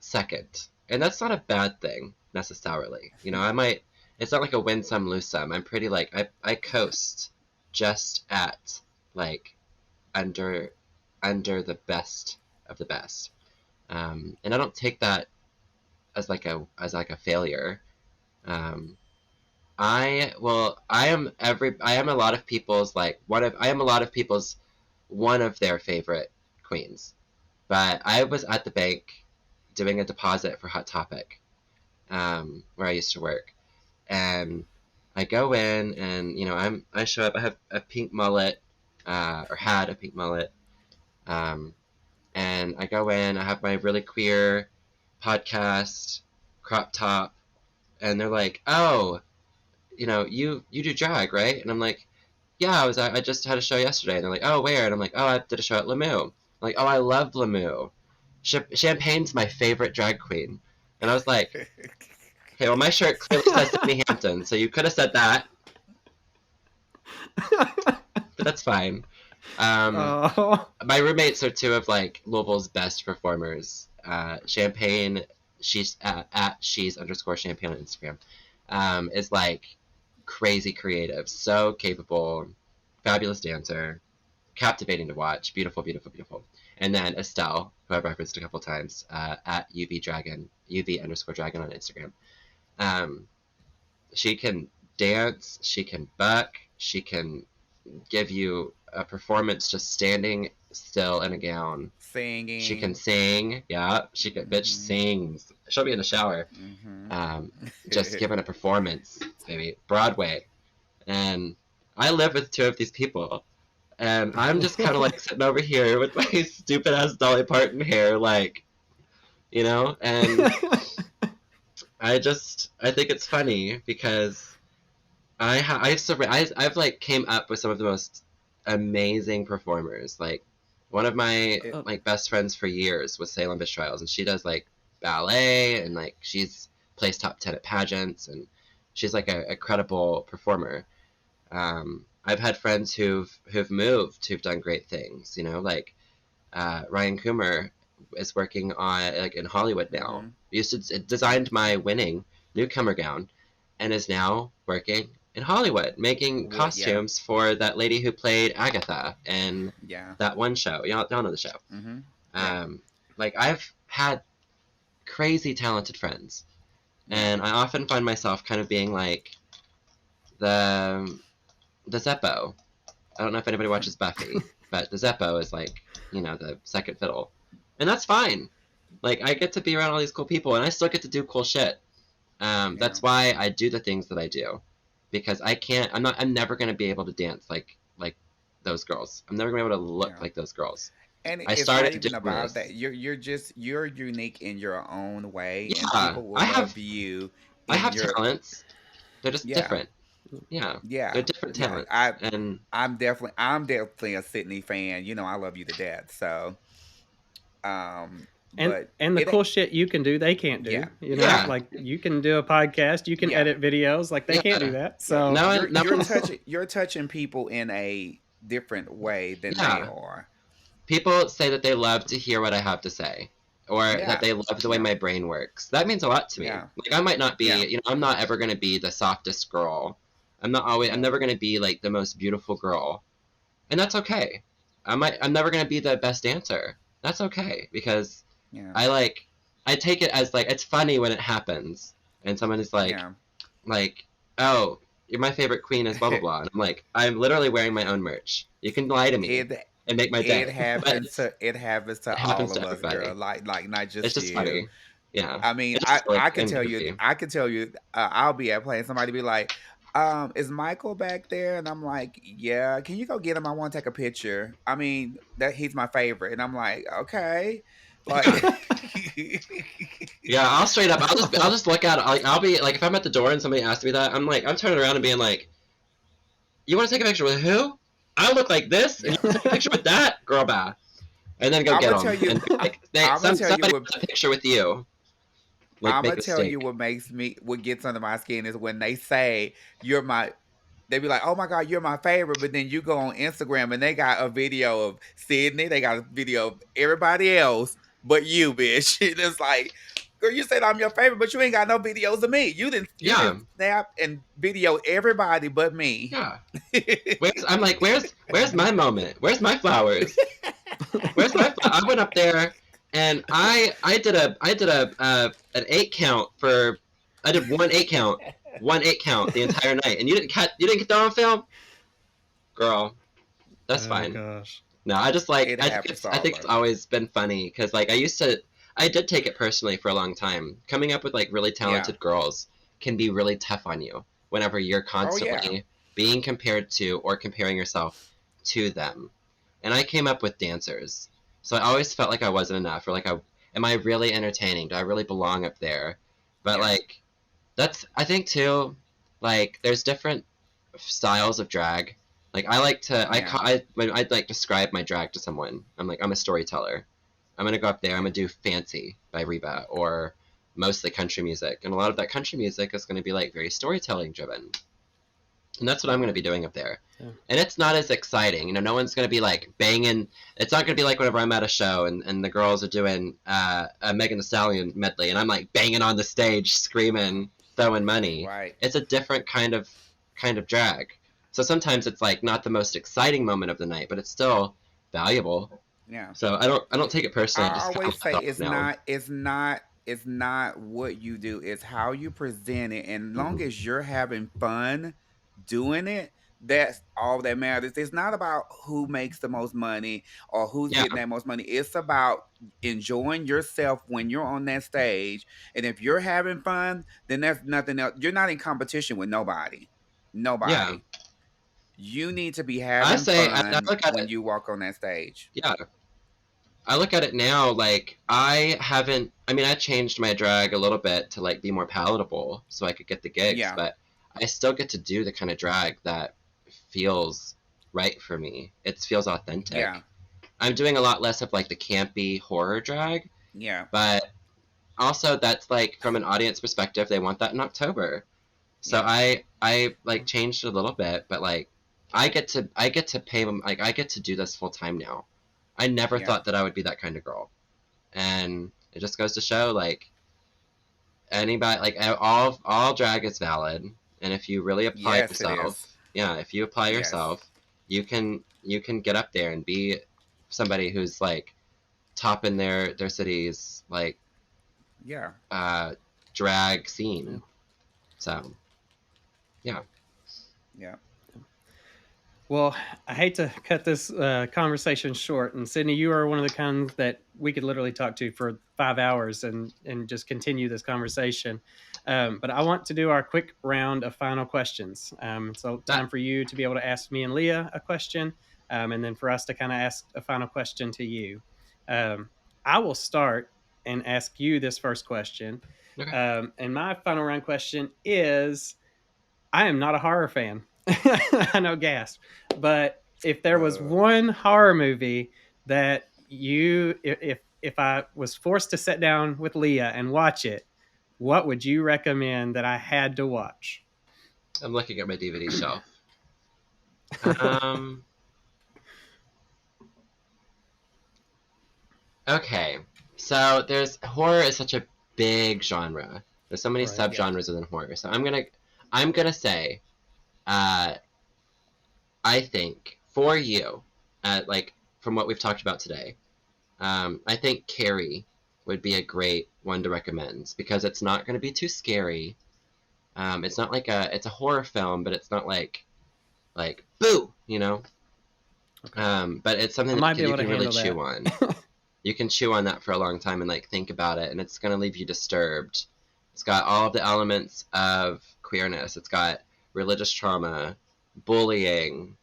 second, and that's not a bad thing necessarily. You know, I might. It's not like a win some lose some. I'm pretty like I coast just at like under the best of the best, and I don't take that as like a failure. Um, I am a lot of people's like I am a lot of people's one of their favorite queens. But I was at the bank doing a deposit for Hot Topic, where I used to work, and I go in, and I show up. I have a pink mullet, or had a pink mullet, um, and I go in. I have my really queer podcast, crop top, and they're like, "Oh, you do drag, right?" And I'm like, "Yeah, I just had a show yesterday." And they're like, "Oh, where?" And I'm like, "Oh, I did a show at Lemieux." I'm like, "Oh, I love Lemieux. Champagne's my favorite drag queen." And I was like, "Okay, well, my shirt clearly says Sydney Hampton, so you could have said that, but that's fine." oh, My roommates are two of like Louisville's best performers. Champagne, she's at she's underscore champagne on Instagram. Is like crazy creative, so capable, fabulous dancer, captivating to watch, beautiful, beautiful, beautiful. And then Estelle, who I've referenced a couple times, at UV underscore dragon on Instagram. Um, she can dance, she can buck, she can give you a performance just standing still in a gown. She can Singing. sing, yeah. Bitch Mm-hmm. sings. She'll be in the shower, Mm-hmm. just giving a performance, baby. Broadway, and I live with two of these people, and I'm just kind of like sitting over here with my stupid ass Dolly Parton hair, like, and I think it's funny because I've like came up with some of the most amazing performers. Like one of my It, like best friends for years was Salem Fish Trials, and she does like ballet, and like she's placed top 10 at pageants, and she's like a credible performer. I've had friends who've moved, who've done great things. Like Ryan Coomer is working on like in Hollywood now. mm-hmm. Used to designed my winning newcomer gown, and is now working in Hollywood making What? Yeah. costumes for that lady who played Agatha in Yeah. that one show. Y'all know the show. Mm-hmm. Yeah. Um, like I've had crazy talented friends, Yeah. and I often find myself kind of being like the Zeppo. I don't know if anybody watches Buffy, but the Zeppo is like, the second fiddle. And that's fine. Like, I get to be around all these cool people, and I still get to do cool shit. Yeah. That's why I do the things that I do. Because I'm never going to be able to dance like those girls. I'm never going to be able to look Yeah. like those girls. And I it's not started even doing about this. that. You're unique in your own way, and Yeah, people will love you I in have your. talents. They're just Yeah. different. Yeah, they're Yeah. different Yeah. talents. And I'm definitely a Sydney fan. I love you to death. So, um, but and the it cool shit you can do, they can't do. yeah, You know, yeah, Yeah, like you can do a podcast, you can yeah, edit videos, like they can't do yeah. that. yeah. So No one, no You're one's. touching people in a different way than they Yeah, are. people say that they love to hear what I have to say, or that Yeah, they love the way yeah, my brain works. That means a lot to me. yeah, Like I might not yeah, be, I'm not ever gonna be the softest girl. I'm yeah, never gonna be like the most beautiful girl, and that's okay. I'm never gonna be the best dancer. That's okay because yeah, I like, I take it as like it's funny when it happens, and someone is yeah. like, oh, you're my favorite queen is blah blah blah, and I'm like, I'm literally wearing my own merch. You can lie to me it and make my day, but it happens it to all happens of to us, girl. everybody. Like not It's just just you. funny. Yeah. I mean, It's just like I could and tell you, goofy. I'll be at play and somebody be like, is Michael back there? And I'm like, yeah. Can you go get him? I want to take a picture. I mean, that he's my favorite, and I'm like, okay, like, Yeah. Yeah, I'll straight up I'll just look at it. Like I'll be like if I'm at the door and somebody asks me that, I'm turning around and being like, you want to take a picture with who? I look like this, and yeah. you want to take a picture with that girl, bah. And then go I'm get gonna tell them, you, and be like, I'm gonna tell you somebody what. wants a picture with you, like I'm make gonna a tell you mistake. what makes me what gets under my skin is when they say you're my. They be like, "Oh my god, you're my favorite," but then you go on Instagram and they got a video of Sydney, they got a video of everybody else but you, bitch. And it's like, girl, you said I'm your favorite, but you ain't got no videos of me. You Yeah, didn't snap and video everybody but me. yeah. I'm like, where's my moment? Where's my flowers? Where's my? I went up there and I did a an 8 count for. I did one 8 count the entire night, and you didn't get that on film, girl. That's oh fine. gosh. No, It happens to I all think of it's us. always been funny because like I did take it personally for a long time. Coming up with like really Yeah. talented girls can be really tough on you whenever you're Oh yeah. constantly being compared to or comparing yourself to them. And I came up with dancers, so I always felt like I wasn't enough, or like am I really entertaining? Do I really belong up there? But Yeah. like that's I think too, like there's different styles of drag. Like I like to Yeah. when I'd like describe my drag to someone, I'm like I'm a storyteller. I'm gonna go up there. I'm Yeah. gonna do "Fancy" by Reba or mostly country music, and a lot of that country music is gonna be like very storytelling driven, and that's what I'm gonna be doing up there. Yeah. And it's not as exciting, no one's gonna be like banging. It's not gonna be like whenever I'm at a show and the girls are doing a Megan Thee Stallion medley, and I'm like banging on the stage, screaming, throwing money. Right. It's a different kind of drag. So sometimes it's like not the most exciting moment of the night, but it's still valuable. Yeah. So I don't take it personally. I I just kind always of say laugh off now. it's not what you do, it's how you present it. And long Hmm. as you're having fun doing it, that's all that matters. It's not about who makes the most money or who's Yeah, getting that most money. It's about enjoying yourself when you're on that stage. And if you're having fun, then there's nothing else. You're not in competition with nobody. yeah. Nobody. You need to be I having say I fun look at when it. you walk on that stage. Yeah, I look at it now like I haven't. I mean, I changed my drag a little bit to like be more palatable so I could get the gigs, Yeah. but I still get to do the kind of drag that feels right for me. It feels Yeah. authentic. I'm doing a lot less of like the campy horror drag, Yeah. but also that's like from an audience perspective, they want that in October. So Yeah. I like changed it a little bit, but like I get to pay them like I get to do this full time now. I never Yeah. thought that I would be that kind of girl, and it just goes to show like anybody like all drag is valid, and if you really apply Yes, it yourself, is. yeah, if you apply Yes. yourself, you can get up there and be somebody who's like top in their city's like Yeah. uh drag Yeah. scene. So yeah. Yeah. Well, I hate to cut this conversation short, and Sydney, you are one of the kinds that we could literally talk to for 5 hours and just continue this conversation. But I want to do our quick round of final questions. So That time for you to be able to ask me and Leah a question, and then for us to kind of ask a final question to you. Um, I will start and ask you this first question. okay. And my final round question is: I am not a horror fan. I know, gasp. But if there was Uh, one horror movie that you, if if I was forced to sit down with Leah and watch it, what would you recommend that I had to watch? I'm looking at my DVD shelf. Um, okay. So horror is such a big genre. There's so many Right. subgenres within horror. So I'm gonna say, I think for you, like from what we've talked about today, I think Carrie would be a great one to recommend because it's not going to be too scary. It's not like it's a horror film, but it's not like boo, you know. But it's something I that might be you able to can really handle chew that. on. You can chew on that for a long time and like think about it, and it's going to leave you disturbed. It's got all of the elements of queerness. It's got religious trauma, bullying,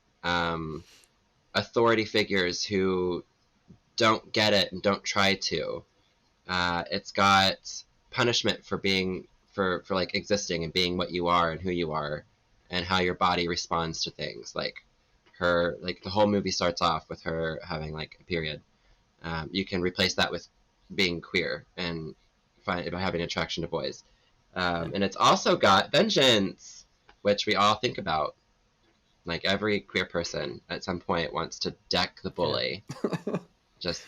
authority figures who don't get it and don't try to. It's got punishment for being for like existing and being what you are and who you are, and how your body responds to things. Like the whole movie starts off with her having like a period. You can replace that with being queer and having attraction to boys. And it's also got vengeance, which we all think about. Like every queer person at some point wants to deck the bully. Just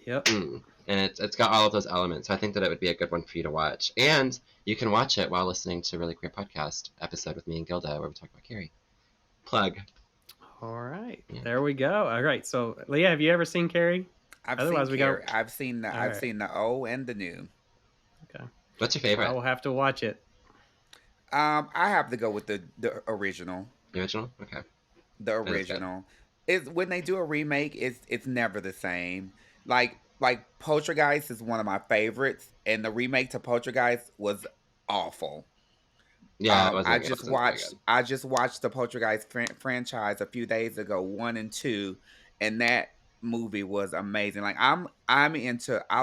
Yep. and it's got all of those elements. So I think that it would be a good one for you to watch, and you can watch it while listening to Really Queer Podcast episode with me and Gilda, where we talk about Carrie. Plug. All right. Yeah. There we go. All right. So, Leah, have you ever seen Carrie? Otherwise, I've seen the old and the new. Okay. What's your favorite? I will have to watch it. I have to go with the original. The original? Okay. The original. Is when they do a remake, it's never the same. Like Poltergeist is one of my favorites, and the remake to Poltergeist was awful. Yeah, I just watched the Poltergeist franchise a few days ago, 1 and 2, and that movie was amazing. Like I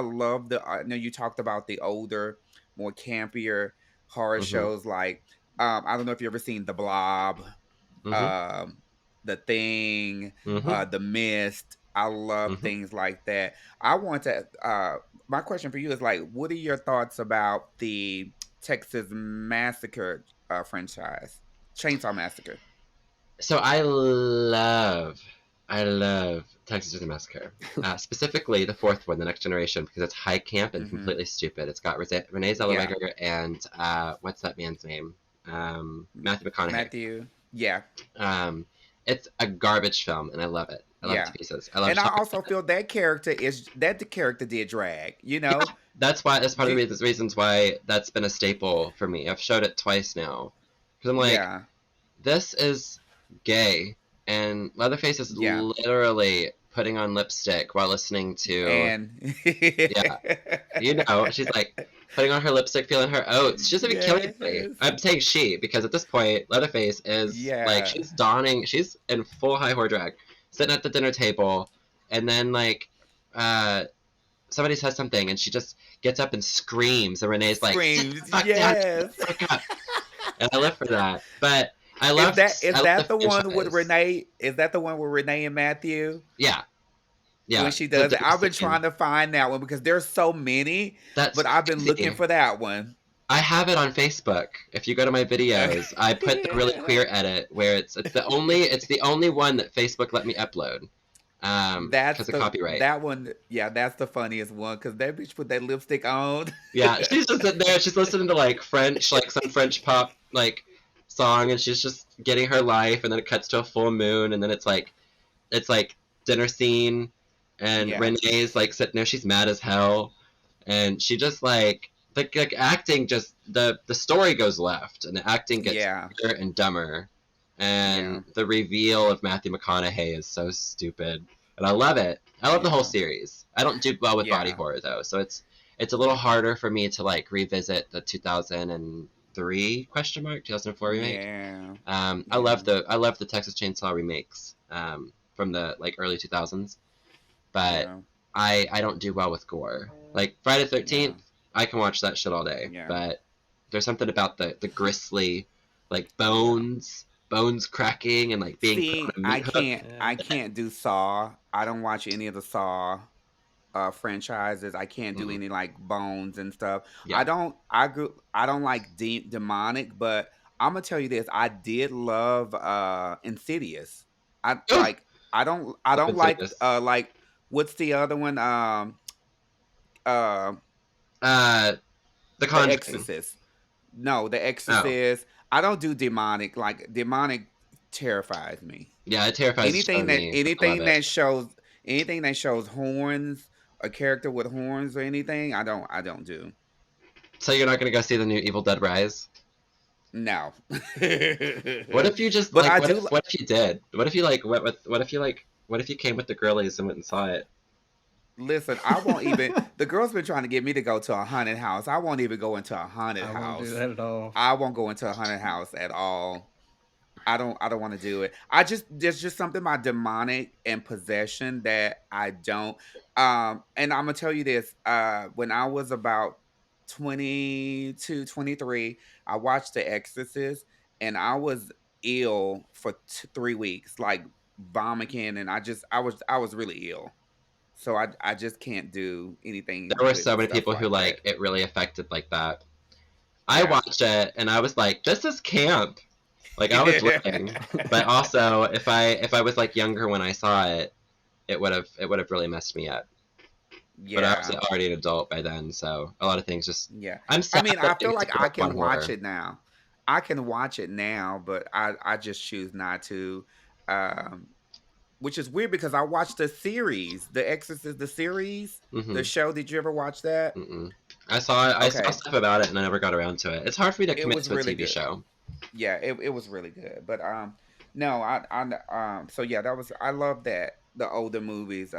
love I know you talked about the older, more campier horror shows. Like I don't know if you ever seen The Blob, The Thing, The Mist. I love things like that. I want to. My question for you is like, what are your thoughts about the Texas Massacre franchise, Chainsaw Massacre? So I love Texas Chainsaw Massacre, specifically the fourth one, The Next Generation, because it's high camp and completely stupid. It's got Renee Zellweger and what's that man's name? Matthew McConaughey. Matthew, yeah. It's a garbage film, and I love it. I love it to pieces. I also feel that the character did drag. You know, that's part of the reasons why that's been a staple for me. I've showed it twice now because I'm like, this is gay, and Leatherface is literally putting on lipstick while listening to she's like putting on her lipstick, feeling her oats. She doesn't even kill anybody. I'm saying she, because at this point Leatherface is like she's in full high horror drag, sitting at the dinner table, and then like somebody says something and she just gets up and screams, and Renee's like, fuck down, fuck up. And I live for that. But I love Is that the one with Renee? Is that the one with Renee and Matthew? Yeah. When she does it, I've been trying to find that one because there's so many. But I've been looking for that one. I have it on Facebook. If you go to my videos, I put the Really Queer edit where it's the only one that Facebook let me upload. That's because of copyright. That one, that's the funniest one because that bitch put that lipstick on. Yeah, she's just sitting there. She's listening to like French, like some French pop like song, and she's just getting her life, and then it cuts to a full moon, and then it's like dinner scene, and Renee's like sitting there. She's mad as hell, and she just like acting. Just the story goes left, and the acting gets bigger and dumber. And the reveal of Matthew McConaughey is so stupid, and I love it. I love the whole series. I don't do well with body horror though, so it's a little harder for me to like revisit the 2003 2004 remake. I love the Texas Chainsaw remakes from the like early 2000s, but I don't do well with gore. Like Friday the 13th, I can watch that shit all day, but there's something about the grisly, like bones cracking and like being I can't do Saw. I don't watch any of the Saw franchises. I can't do Mm, any like Bones and stuff. yeah. I don't like demonic, but I'm gonna tell you this. I did love Insidious. I Oh, like I love don't Insidious. like what's the other one? Uh Uh, The The Conjuring. Exorcist. No, The Oh, Exorcist. I don't do demonic. Like demonic terrifies me. yeah, it terrifies the shit out of me, but I love Anything it. that shows horns, a character with horns or anything, I don't do. So you're not gonna go see the new Evil Dead Rise? No. What if you just But like I do what if you did? What if you like went with what if you came with the girlies and went and saw it? listen, I won't even the girl's been trying to get me to go to a haunted house. I won't even go into a haunted I won't do house. that at all. I won't go into a haunted house at all. I don't want to do it. There's just something about demonic and possession that I don't. And I'm gonna tell you this. When I was about 22, 23, I watched The Exorcist, and I was ill for 3 weeks, like vomiting, and I was really ill. So I just can't do anything There were with so many stuff people who like that. like it really affected like that. I Yeah. watched it and I was like, this is camp. Like I was living. But also if I was like younger when I saw it, it would have really messed me up. But I was Yeah. already an adult by then, so a lot of things just Yeah. I'm I sad mean, that I I feel get to like grow I up on can watch horror. it now. I can watch it now, but I just choose not to. Um, which is weird because I watched the series, The Exorcist, the series, the Mm-hmm. show. Did you ever watch that? Mm-mm. I saw Okay. stuff about it and I never got around to it. It's hard for me to It commit was to a really TV good. show. Yeah, it was really good. But no, so yeah, that was I love that the older movies,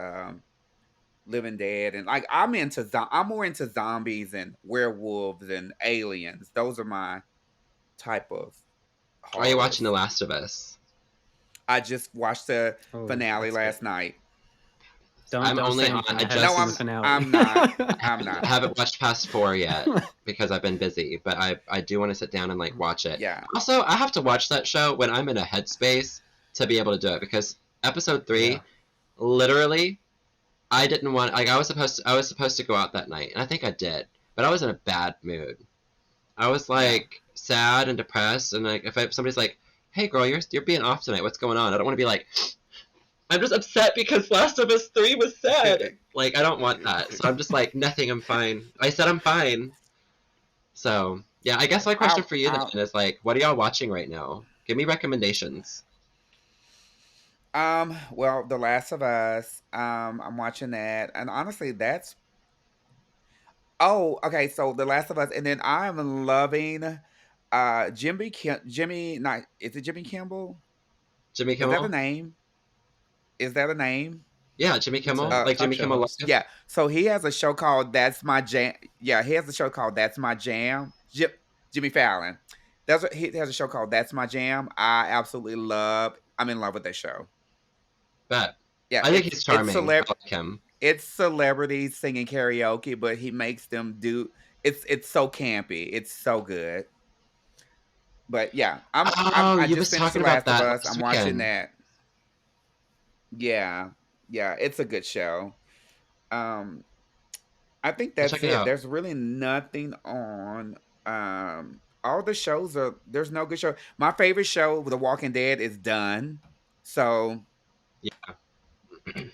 Living Dead, and like I'm more into zombies and werewolves and aliens. Those are my type of Are you watching The horrors. Last of Us? I just watched the Oh, finale that's good. last night. Don't I'm don't only say on anything. I I haven't No, seen just the finale. I'm not. I'm I not. haven't watched past 4 yet because I've been busy, but I do want to sit down and like watch it. Yeah. Also, I have to watch that show when I'm in a headspace to be able to do it because episode Yeah. 3, literally, I didn't want like I was supposed to go out that night, and I think I did, but I was in a bad mood. I was Yeah. like sad and depressed, and like if somebody's like, "Hey, girl, you're being off tonight. What's going on?" I don't want to be like, I'm just upset because Last of Us 3 was sad. Like, I don't want that. So I'm just like, nothing, I'm fine. I said I'm fine. So, yeah, I guess my question for you then I is like, what are y'all watching right now? Give me recommendations. well, The Last of Us, I'm watching that. And honestly, that's oh, okay, so The Last of Us, and then I'm loving Jimmy not is it Jimmy Kimball? Jimmy Is that a Kimmel? name? Is that a name? Yeah, Jimmy It's Kimmel. a Uh Like talk Jimmy show Kimmel host. Live. yeah. So he has a show called That's My Jam. Yeah, he has a show called That's My Jam. Jimmy Fallon. He has a show called That's My Jam. I'm in love with that show. Bet. Yeah, I think he's charming. I like him. it's celebrities singing karaoke, but he makes them do it's so campy. It's so good. But yeah, Oh, I you just was finished The talking about Last of that Us. last I'm watching weekend. that. Yeah. Yeah, it's a good show. Um I think I'll that's check it it. out. There's really nothing on all the shows are there's no good show. My favorite show, The Walking Dead, is done. So Yeah.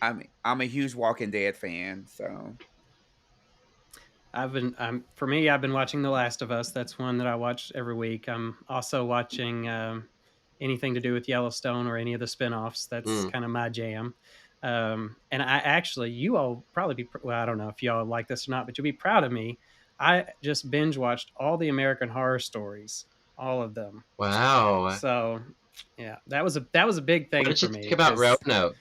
I'm a huge Walking Dead fan. So For me, I've been watching The Last of Us. That's one that I watch every week. I'm also watching anything to do with Yellowstone or any of the spinoffs. That's Mm. kind of my jam. And I actually, you all probably well, I don't know if y'all like this or not, but you'll be proud of me. I just binge watched all the American Horror Stories, all of them. Wow. So, yeah, that was a big What thing did you for think me about because Roanoke?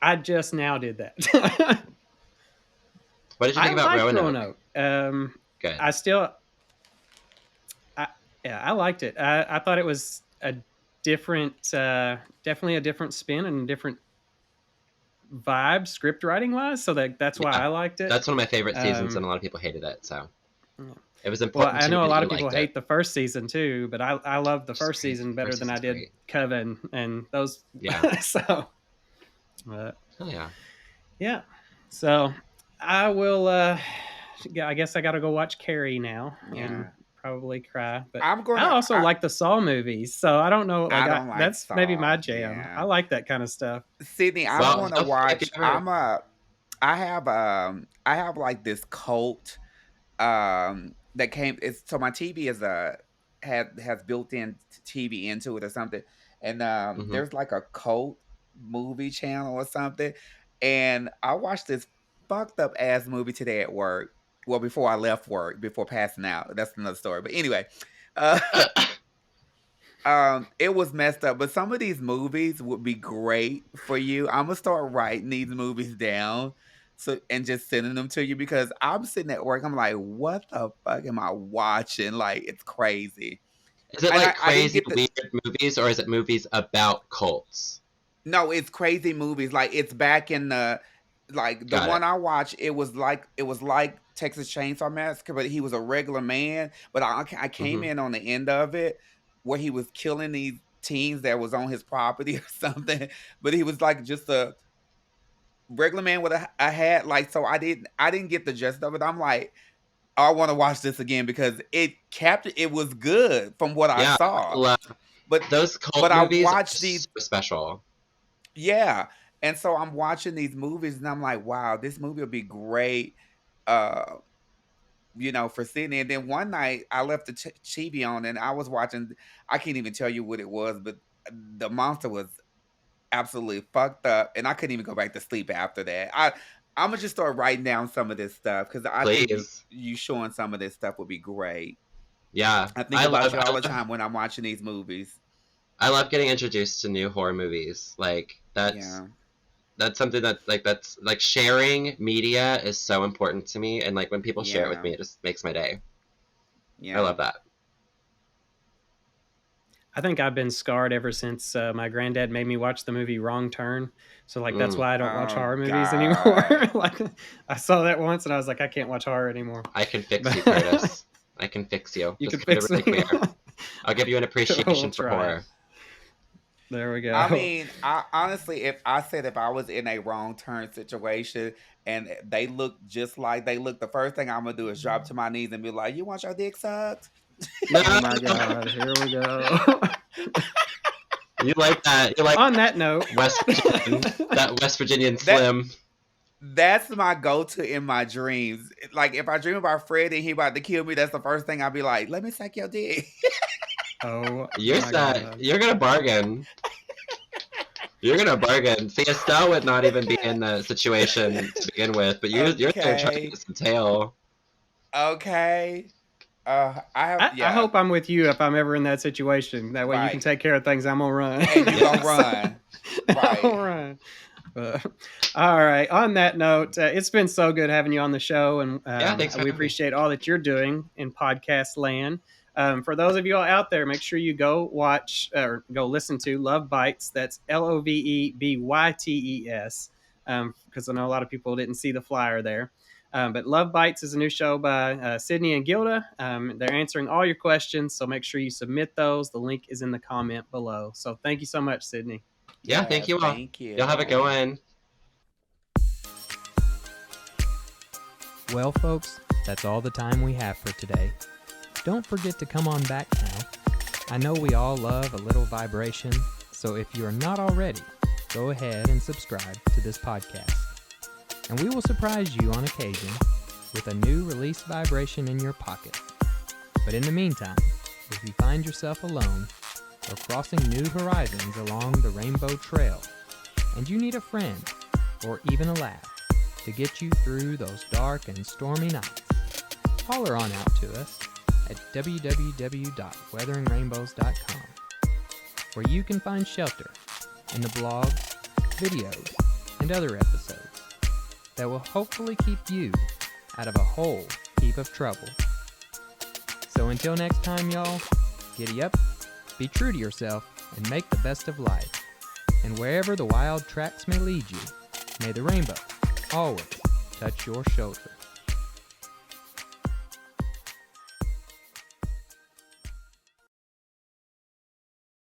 I just now did that. What did you I think about liked Roanoke? Roanoke. Good. I still, yeah, I liked it. I thought it was a different, definitely a different spin and different vibe, script writing wise. So that's why Yeah. I liked it. That's one of my favorite seasons, and a Um, lot of people hated it. So yeah. it was Well, important I to me know a that lot you of people liked it. hate the first season too, but I love the Which is first crazy. season better First than I season's did great. Coven and those. Yeah. So, Oh yeah. yeah. So I will. I guess I got to go watch Carrie now and Yeah. probably cry. But I'm I gonna. also like the Saw movies, so I don't know. I don't like That's maybe my Saw. jam. I Yeah. like that kind of stuff. Sydney, I'm So Well, gonna if you watch. ever, I have like this cult that came. It's so my TV is has built in TV into it or something, and hmm there's like a cult movie channel or something, and I watched this fucked up ass movie today at work. Well, before I left work, before passing out. That's another story. But anyway, uh, it was messed up, but some of these movies would be great for you. Imma start writing these movies down, so and just sending them to you because I'm sitting at work, I'm like, "What the fuck am I watching?" Like, it's crazy. is it And like I didn't crazy get the weird movies, or is it movies about cults? no, it's crazy movies, like, it's back in the like, the Got one it. I watched, it was like Texas Chainsaw Massacre, but he was a regular man, but I came hmm in on the end of it where he was killing these teens that was on his property or something, but he was, like, just a regular man with a hat, like, so I didn't get the gist of it. I'm like, "I wanna watch this again," because it was good from what I Yeah, saw, love but those cult I movies are watched these so special. yeah, and so I'm watching these movies and I'm like, "Wow, this movie will be great," uh, for Sydney, and then one night I left the TV on and I was watching I can't even tell you what it was, but the monster was absolutely fucked up, and I couldn't even go back to sleep after that. Imma just start writing down some of this stuff because I think Please. you showing some of this stuff would be great. Yeah, I think I about love, you I all the love, time when I'm watching these movies. I love getting introduced to new horror movies. Like Yeah, that's something that's like sharing media is so important to me, and like when people share it with yeah, me, it just makes my day. I yeah. love that. I think I've been scarred ever since my granddad made me watch the movie Wrong Turn. So like that's Mm, why I don't watch Oh horror movies anymore. god. Like I saw that once and I was like, I can't watch horror anymore. I can fix you, But Kurtis. I can fix you. you can Just come to fix me. Really Queer. I'll give you an We'll appreciation for try. horror. There we I go. mean, I honestly, if I was in a wrong turn situation and they look just like they look, the first thing I'm gonna do is drop to my knees and be like, "You want your dick sucked?" No, Oh my God. Here we go. you like that? You like On that note, That West Virginian That Slim? that's my go-to in my dreams. Like if I dream about Fred and he about to kill me, that's the first thing I'll be like, "Let me suck your dick." oh You're my set. God. You're gonna bargain. You're gonna bargain. See, Estelle would not even be in the situation to begin with, but you're there trying to Okay, get some tail. okay. I have I yeah, hope I'm with you if I'm ever in that situation. That way you can right, take care of things. I'm gonna run. and you gonna Yes. run, I'm right? gonna run. All right. On that note, it's been so good having you on the show, and Yeah, thanks for we having me. appreciate all that you're doing in podcast land. For those of you all out there, make sure you go watch or go listen to Love Bytes. That's LOVEBYTES, because I know a lot of people didn't see the flyer there. But Love Bytes is a new show by Sydney and Gilda. They're answering all your questions, so make sure you submit those. The link is in the comment below. So thank you so much, Sydney. Yeah, thank Yes, you all. thank Y'all have a good you. one. Well, folks, that's all the time we have for today. Don't forget to come on back now. I know we all love a little vibration, so if you are not already, go ahead and subscribe to this podcast. And we will surprise you on occasion with a new release vibration in your pocket. But in the meantime, if you find yourself alone or crossing new horizons along the Rainbow Trail, and you need a friend or even a laugh to get you through those dark and stormy nights, holler on out to us at www.weatheringrainbows.com, where you can find shelter in the blogs, videos, and other episodes that will hopefully keep you out of a whole heap of trouble. So until next time, y'all, giddy up, be true to yourself, and make the best of life. And wherever the wild tracks may lead you, may the rainbow always touch your shoulder.